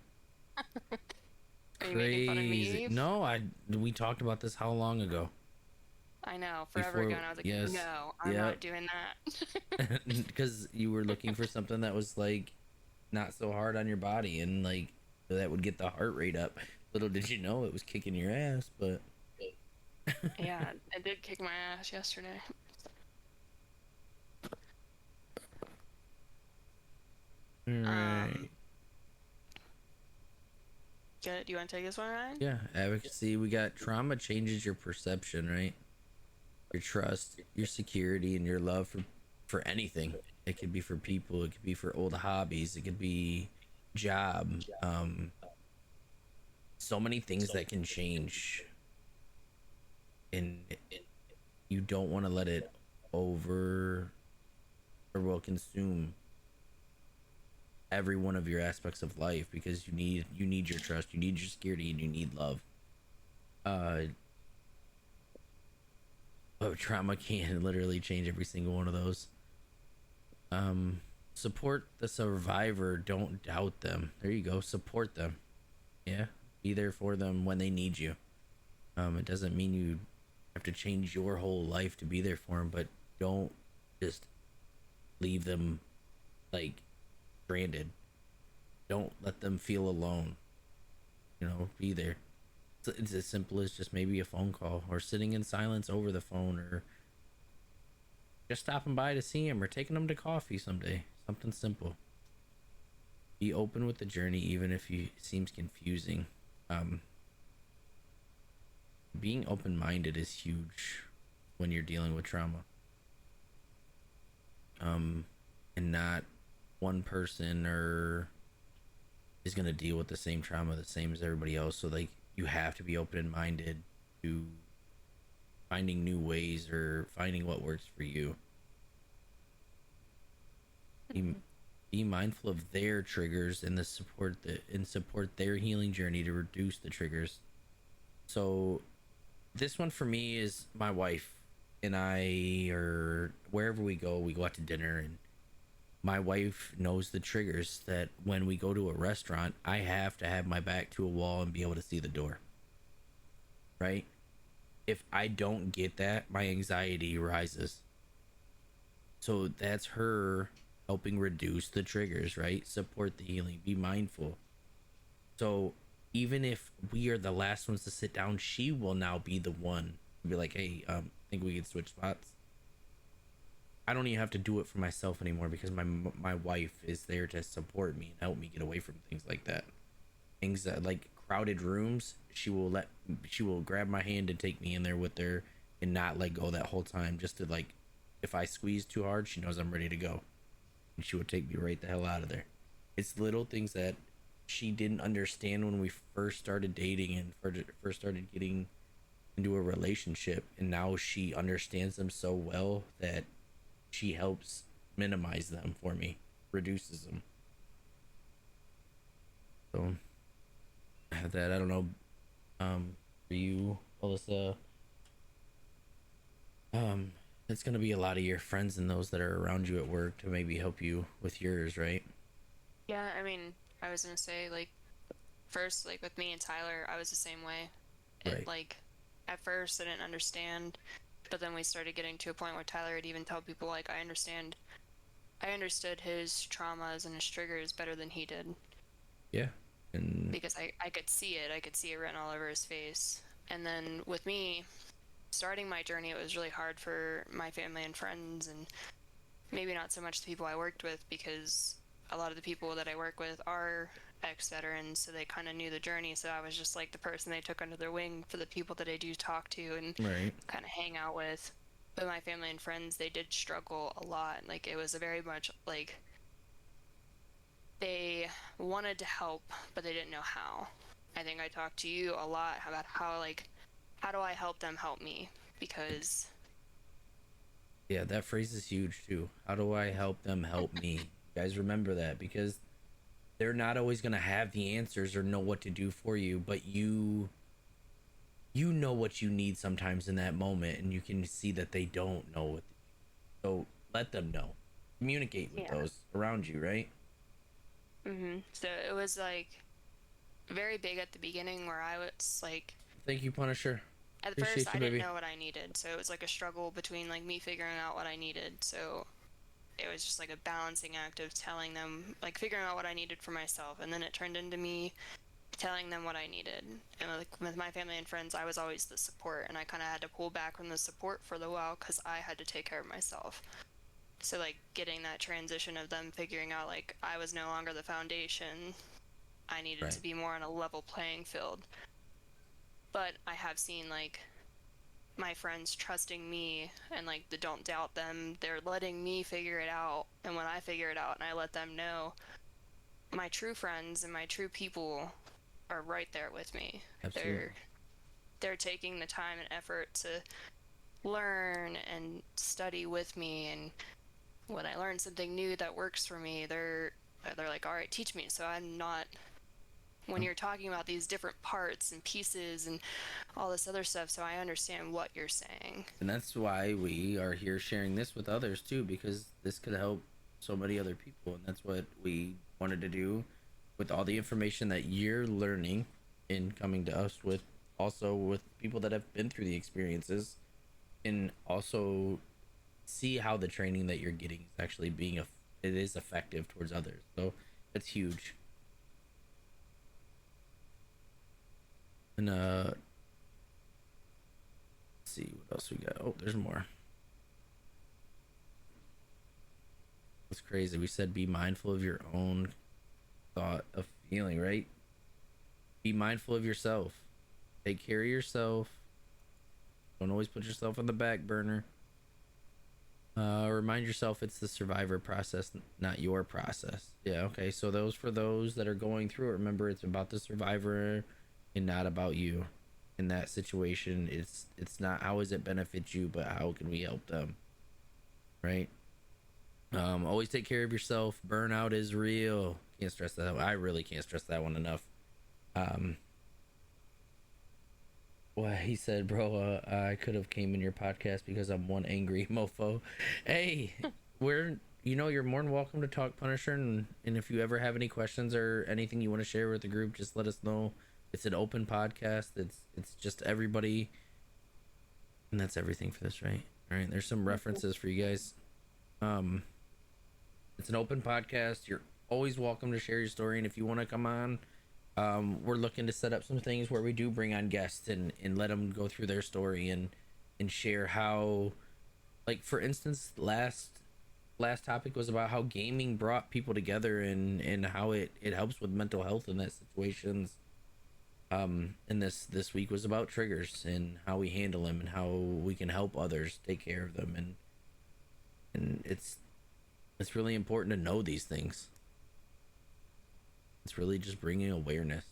Are you making fun of me? No, we talked about this how long ago? I know, forever ago, and I was like, yes, no, I'm not doing that. Because you were looking for something that was like not so hard on your body and like that would get the heart rate up. Little did you know it was kicking your ass, but yeah, it did kick my ass yesterday. Right. Do you want to take this one, Ryan? Yeah, advocacy. We got trauma changes your perception, right? your trust, your security, and your love for anything. It could be for people, it could be for old hobbies, it could be job. So many things that can change, and you don't want to let it over or will consume every one of your aspects of life, because you need your trust, you need your security, and you need love. uh but trauma can literally change every single one of those. um Support the survivor, don't doubt them. There you go, support them. Yeah, be there for them when they need you. It doesn't mean you have to change your whole life to be there for them, but don't just leave them like stranded. Don't let them feel alone. Be there. It's as simple as just maybe a phone call, or sitting in silence over the phone, or just stopping by to see him, or taking them to coffee someday. Something simple. Be open with the journey, even if it seems confusing. Um, Being open-minded is huge when you're dealing with trauma. And not one person or is going to deal with the same trauma the same as everybody else. So like, you have to be open-minded to finding new ways or finding what works for you. Be mindful of their triggers and support their healing journey to reduce the triggers. So this one for me is my wife and I, or wherever we go out to dinner, and my wife knows the triggers that when we go to a restaurant, I have to have my back to a wall and be able to see the door. Right? If I don't get that, my anxiety rises. So that's her helping reduce the triggers, right? Support the healing, be mindful. So even if we are the last ones to sit down, she will now be the one to be like, hey, I think we could switch spots. I don't even have to do it for myself anymore, because my wife is there to support me and help me get away from things like that. Things that, like crowded rooms, she will grab my hand and take me in there with her and not let go that whole time, just to like, if I squeeze too hard, she knows I'm ready to go, and she would take me right the hell out of there. It's little things that she didn't understand when we first started dating and first started getting into a relationship, and now she understands them so well that she helps minimize them for me, reduces them. So that, I don't know, for you, Alyssa, it's gonna be a lot of your friends and those that are around you at work to maybe help you with yours, right? Yeah, I mean, I was gonna say, like, first, like, with me and Tyler, I was the same way. Right. Like, at first, I didn't understand, but then we started getting to a point where Tyler would even tell people, like, I understood his traumas and his triggers better than he did. Yeah. And Because I could see it. I could see it written all over his face. And then with me, starting my journey, it was really hard for my family and friends, and maybe not so much the people I worked with, because a lot of the people that I work with are ex-veterans, so they kind of knew the journey. So I was just like the person they took under their wing for the people that I do talk to and right. kind of hang out with. But my family and friends, they did struggle a lot. Like, it was a very much like they wanted to help, but they didn't know how. I think I talked to you a lot about how, like, how do I help them help me? Because Yeah, that phrase is huge too. How do I help them help me? You guys remember that, because they're not always going to have the answers or know what to do for you, but you know what you need sometimes in that moment, and you can see that they don't know what. So let them know. Communicate with those around you, right? So it was like very big at the beginning, where I was like, Thank you, Punisher. at Appreciate first you, I didn't baby. know what I needed, so it was like a struggle between like me figuring out what I needed. So it was just like a balancing act of telling them, like, figuring out what I needed for myself, and then it turned into me telling them what I needed. And like with my family and friends, I was always the support, and I kind of had to pull back from the support for the while because I had to take care of myself. So like getting that transition of them figuring out like I was no longer the foundation, I needed to Right. be more on a level playing field. But I have seen like my friends trusting me and like the don't doubt them. They're letting me figure it out. And when I figure it out and I let them know, my true friends and my true people are right there with me. Absolutely. They're taking the time and effort to learn and study with me, and when I learn something new that works for me, they're like, all right, teach me. So I'm not, when you're talking about these different parts and pieces and all this other stuff, so I understand what you're saying. And that's why we are here sharing this with others too, because this could help so many other people. And that's what we wanted to do with all the information that you're learning and coming to us with, also with people that have been through the experiences, and also see how the training that you're getting is actually being it is effective towards others. So that's huge. And let's see what else we got. Oh, there's more. It's crazy. We said be mindful of your own thought of feeling, right? Be mindful of yourself. Take care of yourself. Don't always put yourself on the back burner. Remind yourself it's the survivor process, not your process. Yeah, okay. So those, for those that are going through it, remember it's about the survivor and not about you. In that situation, it's not how does it benefit you, but how can we help them, right? Always take care of yourself. Burnout is real. Can't stress that. I really can't stress that one enough. Well, he said, bro, I could have came in your podcast because I'm one angry mofo. Hey, you're more than welcome to talk, Punisher, and if you ever have any questions or anything you want to share with the group, just let us know. It's an open podcast. It's just everybody, and that's everything for this, right? All right. There's some references for you guys. It's an open podcast. You're always welcome to share your story, and if you want to come on, we're looking to set up some things where we do bring on guests and let them go through their story and share how, like, for instance, last topic was about how gaming brought people together and how it helps with mental health in that situations. And this week was about triggers and how we handle them and how we can help others take care of them, and it's really important to know these things. It's really just bringing awareness.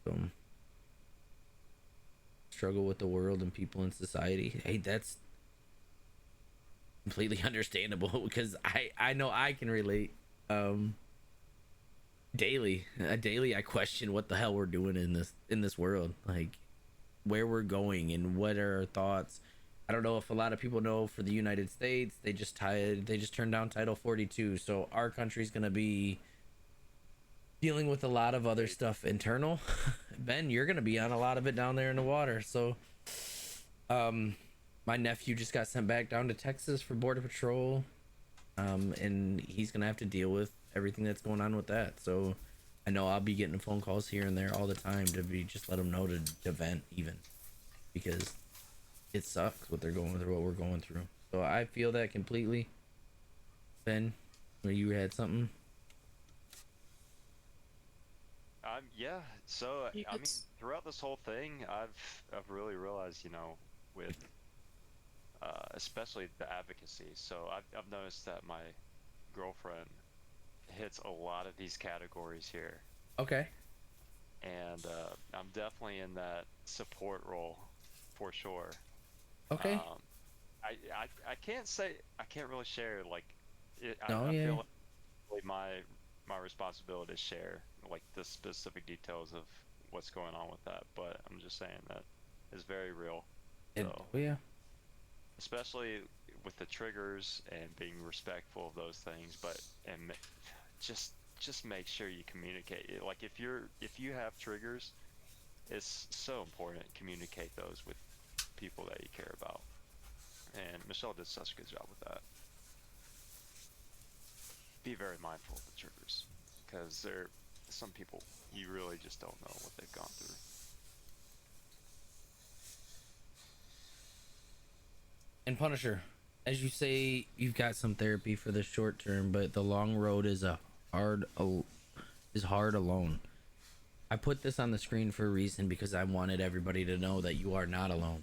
So, struggle with the world and people in society. Hey, that's completely understandable because I know I can relate. Daily I question what the hell we're doing in this world, like where we're going and what are our thoughts. I don't know if a lot of people know, for the United States, they just turned down Title 42, so our country's gonna be dealing with a lot of other stuff internal. Ben, you're gonna be on a lot of it down there in the water. So my nephew just got sent back down to Texas for Border Patrol, and he's gonna have to deal with everything that's going on with that. So I know I'll be getting phone calls here and there all the time to just let them know to vent, even because it sucks what they're going through, what we're going through. So I feel that completely. Ben, where you had something? Yeah. So I mean, throughout this whole thing, I've really realized, with especially the advocacy. So I've noticed that my girlfriend hits a lot of these categories here. Okay. And I'm definitely in that support role for sure. Okay. I can't really share like it. I Yeah. feel like my responsibility to share like the specific details of what's going on with that, but I'm just saying that is very real. So, yeah. especially with the triggers and being respectful of those things, but just make sure you communicate. Like if you have triggers, it's so important to communicate those with people that you care about. And Michelle did such a good job with that. Be very mindful of the triggers, because some people, you really just don't know what they've gone through. And Punisher, as you say, you've got some therapy for the short term, but the long road is hard alone. I put this on the screen for a reason because I wanted everybody to know that you are not alone.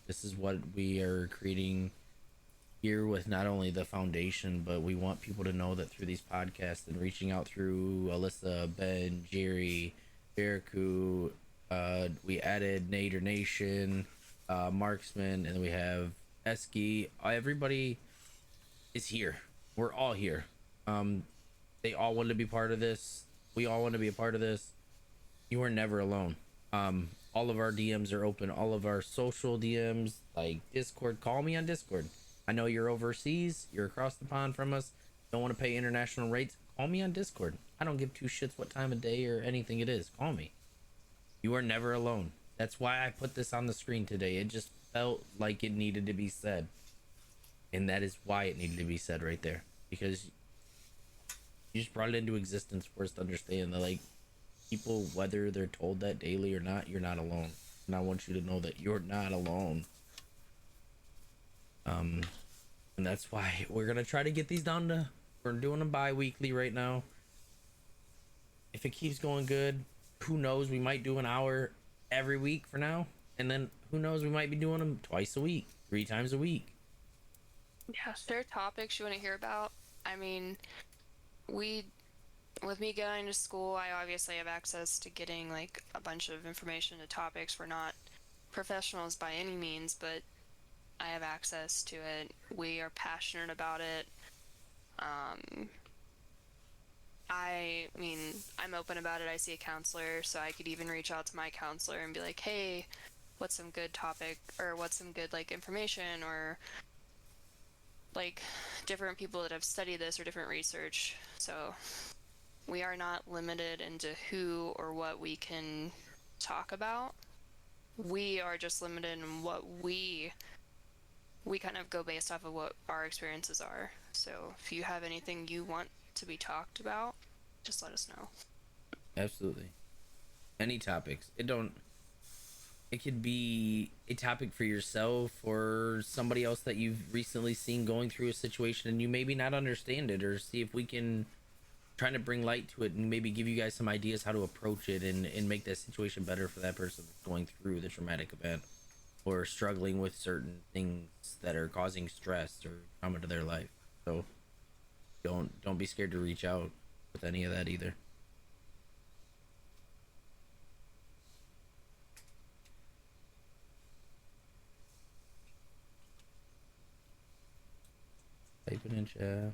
This is what we are creating here with not only the foundation, but we want people to know that through these podcasts and reaching out through Alyssa, Ben, Jerry, Jericho, we added Nader Nation, Marksman, and then we have Esky. Everybody is here. We're all here. They all want to be part of this. We all want to be a part of this. You are never alone. All of our DMs are open. All of our social DMs, like Discord, call me on Discord. I know you're overseas. You're across the pond from us. Don't want to pay international rates. Call me on Discord. I don't give two shits what time of day or anything it is. Call me. You are never alone. That's why I put this on the screen today. It just felt like it needed to be said. And that is why it needed to be said right there. Because you just brought it into existence for us to understand that, like, people, whether they're told that daily or not, you're not alone. And I want you to know that you're not alone. And that's why we're gonna try to get these down to, we're doing them bi-weekly right now. If it keeps going good, who knows, we might do an hour every week for now, and then who knows, we might be doing them twice a week, 3 times a week. Yeah, share topics you want to hear about. I mean, with me going to school, I obviously have access to getting like a bunch of information to topics. We're not professionals by any means, but I have access to it. We are passionate about it. I mean, I'm open about it. I see a counselor, so I could even reach out to my counselor and be like, hey, what's some good topic, or what's some good like information, or like different people that have studied this or different research. So we are not limited into who or what we can talk about. We are just limited in what we kind of go based off of what our experiences are. So if you have anything you want to be talked about, just let us know. Absolutely. Any topics. It could be a topic for yourself or somebody else that you've recently seen going through a situation and you maybe not understand it, or see if we can try to bring light to it and maybe give you guys some ideas how to approach it and make that situation better for that person that's going through the traumatic event or struggling with certain things that are causing stress or trauma to their life. So don't be scared to reach out with any of that either. Type it in chat.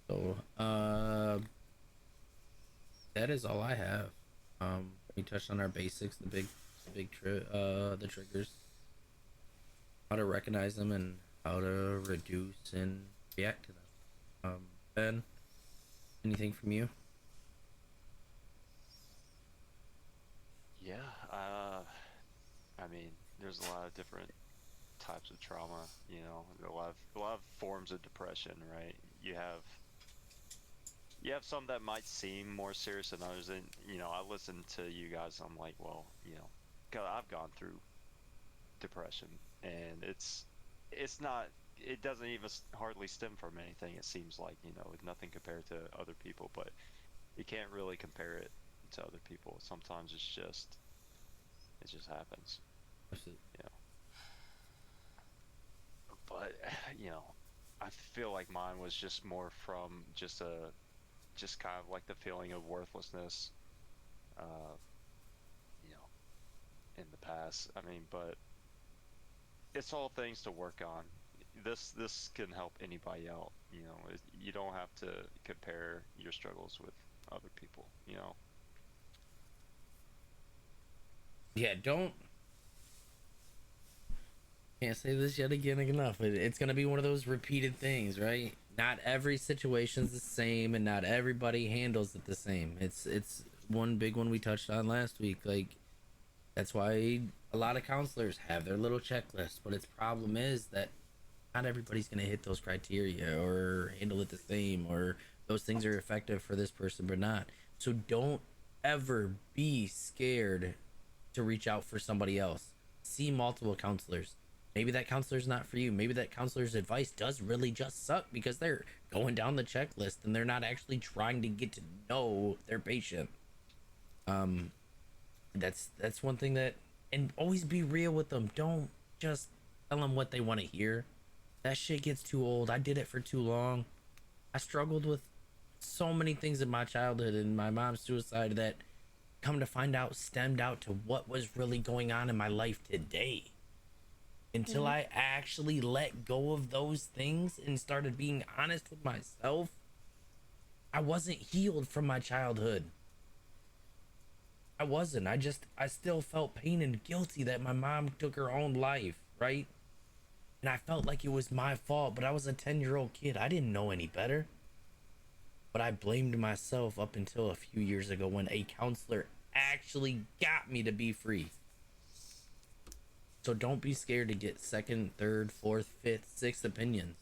So that is all I have. We touched on our basics, the triggers, how to recognize them and how to reduce and react to them. Ben, anything from you? Yeah, I mean, there's a lot of different types of trauma, you know, a lot of forms of depression, right? You have some that might seem more serious than others, and you know, I listen to you guys, I'm like, well, you know, 'cause I've gone through depression, and it's not, it doesn't even hardly stem from anything, it seems like, you know, nothing compared to other people, but you can't really compare it to other people. Sometimes it just happens. Absolutely. You know. But you know, I feel like mine was just more from just kind of like the feeling of worthlessness, you know, in the past. I mean, but it's all things to work on. This can help anybody out. You know, you don't have to compare your struggles with other people. You know. Yeah, can't say this yet again enough. It's gonna be one of those repeated things, right? Not every situation's the same, and not everybody handles it the same. It's one big one we touched on last week. Like, that's why a lot of counselors have their little checklist, but its problem is that not everybody's gonna hit those criteria or handle it the same, or those things are effective for this person but not. So don't ever be scared to reach out for somebody else. See multiple counselors. Maybe that counselor's not for you. Maybe that counselor's advice does really just suck because they're going down the checklist and they're not actually trying to get to know their patient. Um, that's one thing that, and always be real with them. Don't just tell them what they want to hear. That shit gets too old. I did it for too long. I struggled with so many things in my childhood and my mom's suicide that, come to find out, stemmed out to what was really going on in my life today. Until I actually let go of those things and started being honest with myself, I wasn't healed from my childhood. I wasn't. I still felt pain and guilty that my mom took her own life, right? And I felt like it was my fault, but I was a 10-year-old kid. I didn't know any better. But I blamed myself up until a few years ago when a counselor actually got me to be free. So don't be scared to get second, third, fourth, fifth, sixth opinions.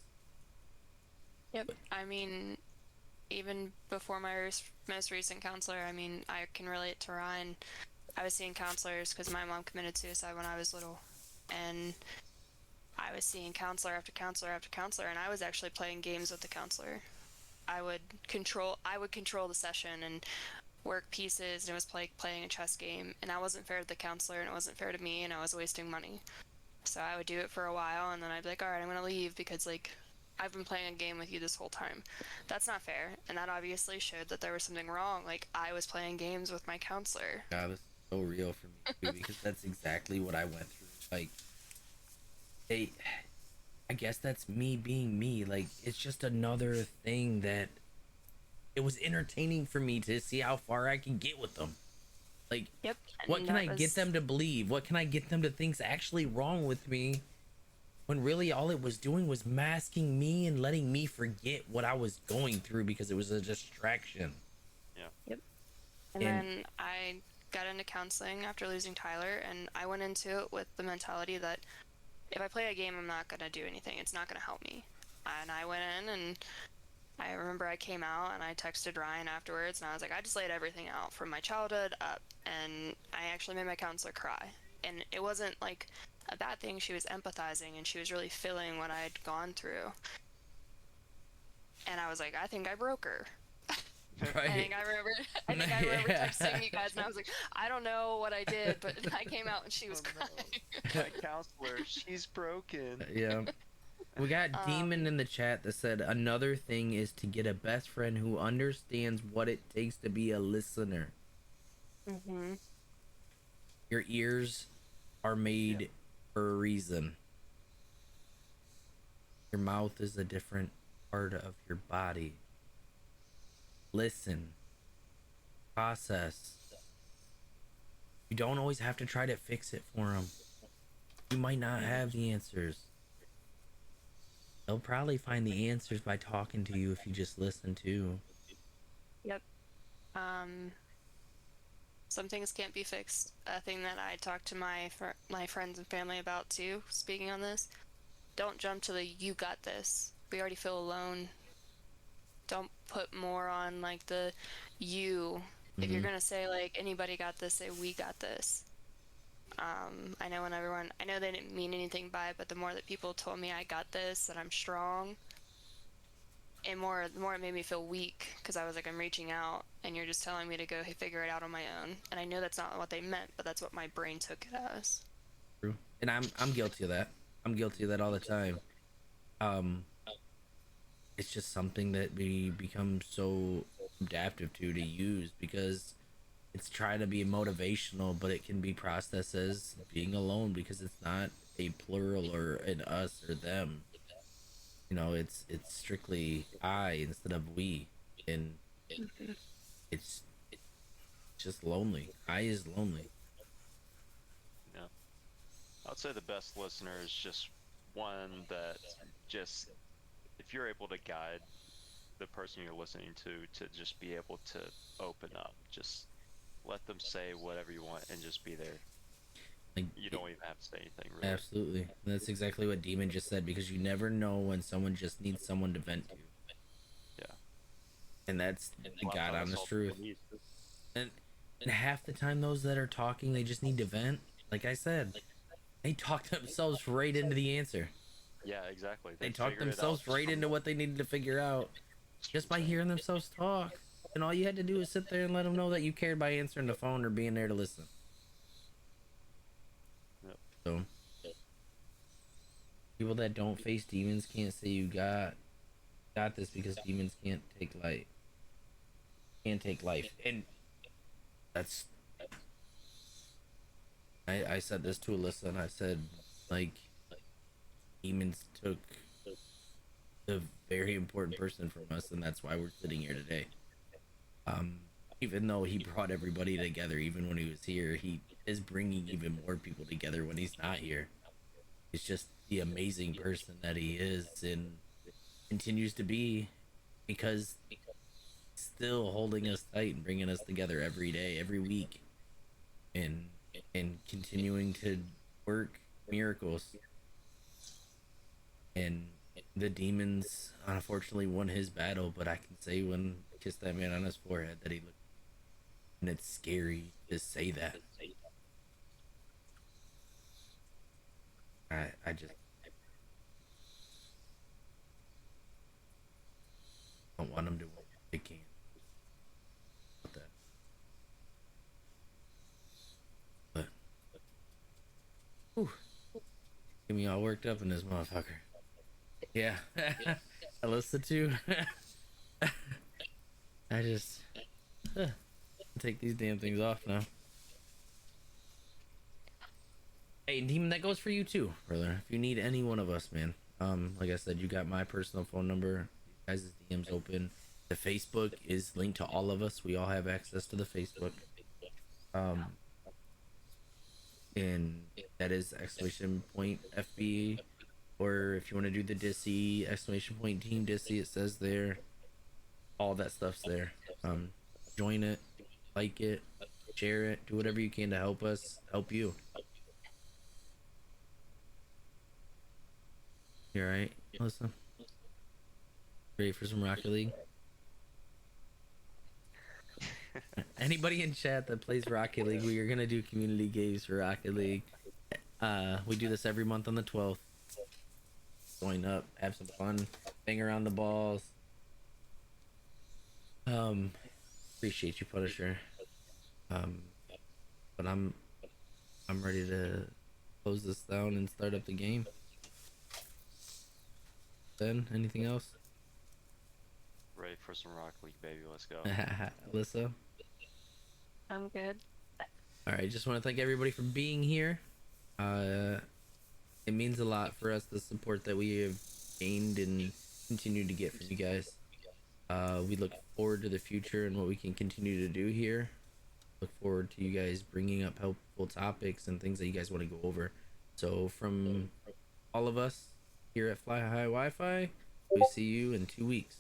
Yep. I mean, even before my most recent counselor, I mean, I can relate to Ryan. I was seeing counselors because my mom committed suicide when I was little. And I was seeing counselor after counselor after counselor, and I was actually playing games with the counselor. I would control the session and work pieces, and it was like playing a chess game, and that wasn't fair to the counselor, and it wasn't fair to me, and I was wasting money. So I would do it for a while, and then I'd be like, all right, I'm gonna leave because, like, I've been playing a game with you this whole time. That's not fair. And that obviously showed that there was something wrong. Like, I was playing games with my counselor. God, this is so real for me too, because that's exactly what I went through. Like, I guess that's me being me. Like, it's just another thing that it was entertaining for me to see how far I can get with them. Like, Yep. what can I get them to believe? What can I get them to think's actually wrong with me? When really all it was doing was masking me and letting me forget what I was going through because it was a distraction. Yeah. Yep. And then I got into counseling after losing Tyler, and I went into it with the mentality that if I play a game, I'm not going to do anything. It's not going to help me. And I went in, and I remember I came out and I texted Ryan afterwards, and I was like, I just laid everything out from my childhood up, and I actually made my counselor cry. And it wasn't like a bad thing. She was empathizing, and she was really feeling what I had gone through. And I was like, I think I broke her. Right. I think I remember texting you guys, and I was like, I don't know what I did, but I came out and she was crying. My counselor, she's broken. Yeah. We got Demon in the chat that said another thing is to get a best friend who understands what it takes to be a listener. Mm-hmm. Your ears are made for a reason. Your mouth is a different part of your body. Listen. Process. You don't always have to try to fix it for them. You might not have the answers. They'll probably find the answers by talking to you if you just listen too. Yep. Some things can't be fixed. A thing that I talk to my friends and family about too, speaking on this, don't jump to the you got this. We already feel alone. Don't put more on like the you. If you're gonna say like anybody got this, say we got this. I know they didn't mean anything by it, but the more that people told me I got this, that I'm strong, and the more it made me feel weak, because I was like, I'm reaching out, and you're just telling me to go figure it out on my own. And I know that's not what they meant, but that's what my brain took it as. True. And I'm guilty of that. I'm guilty of that all the time. It's just something that we become so adaptive to use because it's trying to be motivational, but it can be processed as being alone because it's not a plural or an us or them. You know, it's strictly I instead of we, and it's just lonely. I is lonely. Yeah. I'd say the best listener is just one that just, if you're able to guide the person you're listening to just be able to open up, just let them say whatever you want and just be there. Like, you don't even have to say anything, really. Absolutely. And that's exactly what Demon just said, because you never know when someone just needs someone to vent to. Yeah. And that's the God honest truth. And half the time those that are talking, they just need to vent. Like I said, they talk themselves right into the answer. Yeah, exactly. They They talked figured it out themselves just right from into what they needed to figure out just by hearing themselves talk. And all you had to do was sit there and let them know that you cared by answering the phone or being there to listen. Yep. So people that don't face demons can't say you got this because demons can't take life. And that's I said this to Alyssa, and I said, like, demons took a very important person from us, and that's why we're sitting here today. Um, Even though he brought everybody together, even when he was here, he is bringing even more people together when he's not here. It's just the amazing person that he is and continues to be, because he's still holding us tight and bringing us together every day, every week, and continuing to work miracles. And the demons unfortunately won his battle, but I can say when I kissed that man on his forehead that he looked, and it's scary to say that. I just don't want him to win. They can't. But that. But whew, get me all worked up in this motherfucker. Yeah. Alyssa too. I just take these damn things off now. Hey, Demon, that goes for you too, brother. If you need any one of us, man. Like I said, you got my personal phone number. You guys' DM's open. The Facebook is linked to all of us. We all have access to the Facebook. Um, and that is exclamation point FB. Or if you want to do the Dissy, exclamation point Team Dissy, it says there. All that stuff's there. Join it, like it, share it, do whatever you can to help us help you. You alright, Melissa? Ready for some Rocket League? Anybody in chat that plays Rocket League, we are gonna do community games for Rocket League. We do this every month on the 12th. Join up, have some fun, bang around the balls. Appreciate you, Punisher. But I'm ready to close this down and start up the game. Ben, anything else? Ready for some Rocket League, baby. Let's go. Alyssa? I'm good. Alright, just want to thank everybody for being here. It means a lot for us, the support that we have gained and continue to get from you guys. We look forward to the future and what we can continue to do here. Look forward to you guys bringing up helpful topics and things that you guys want to go over. So from all of us here at Fly High Wi-Fi, we see you in 2 weeks.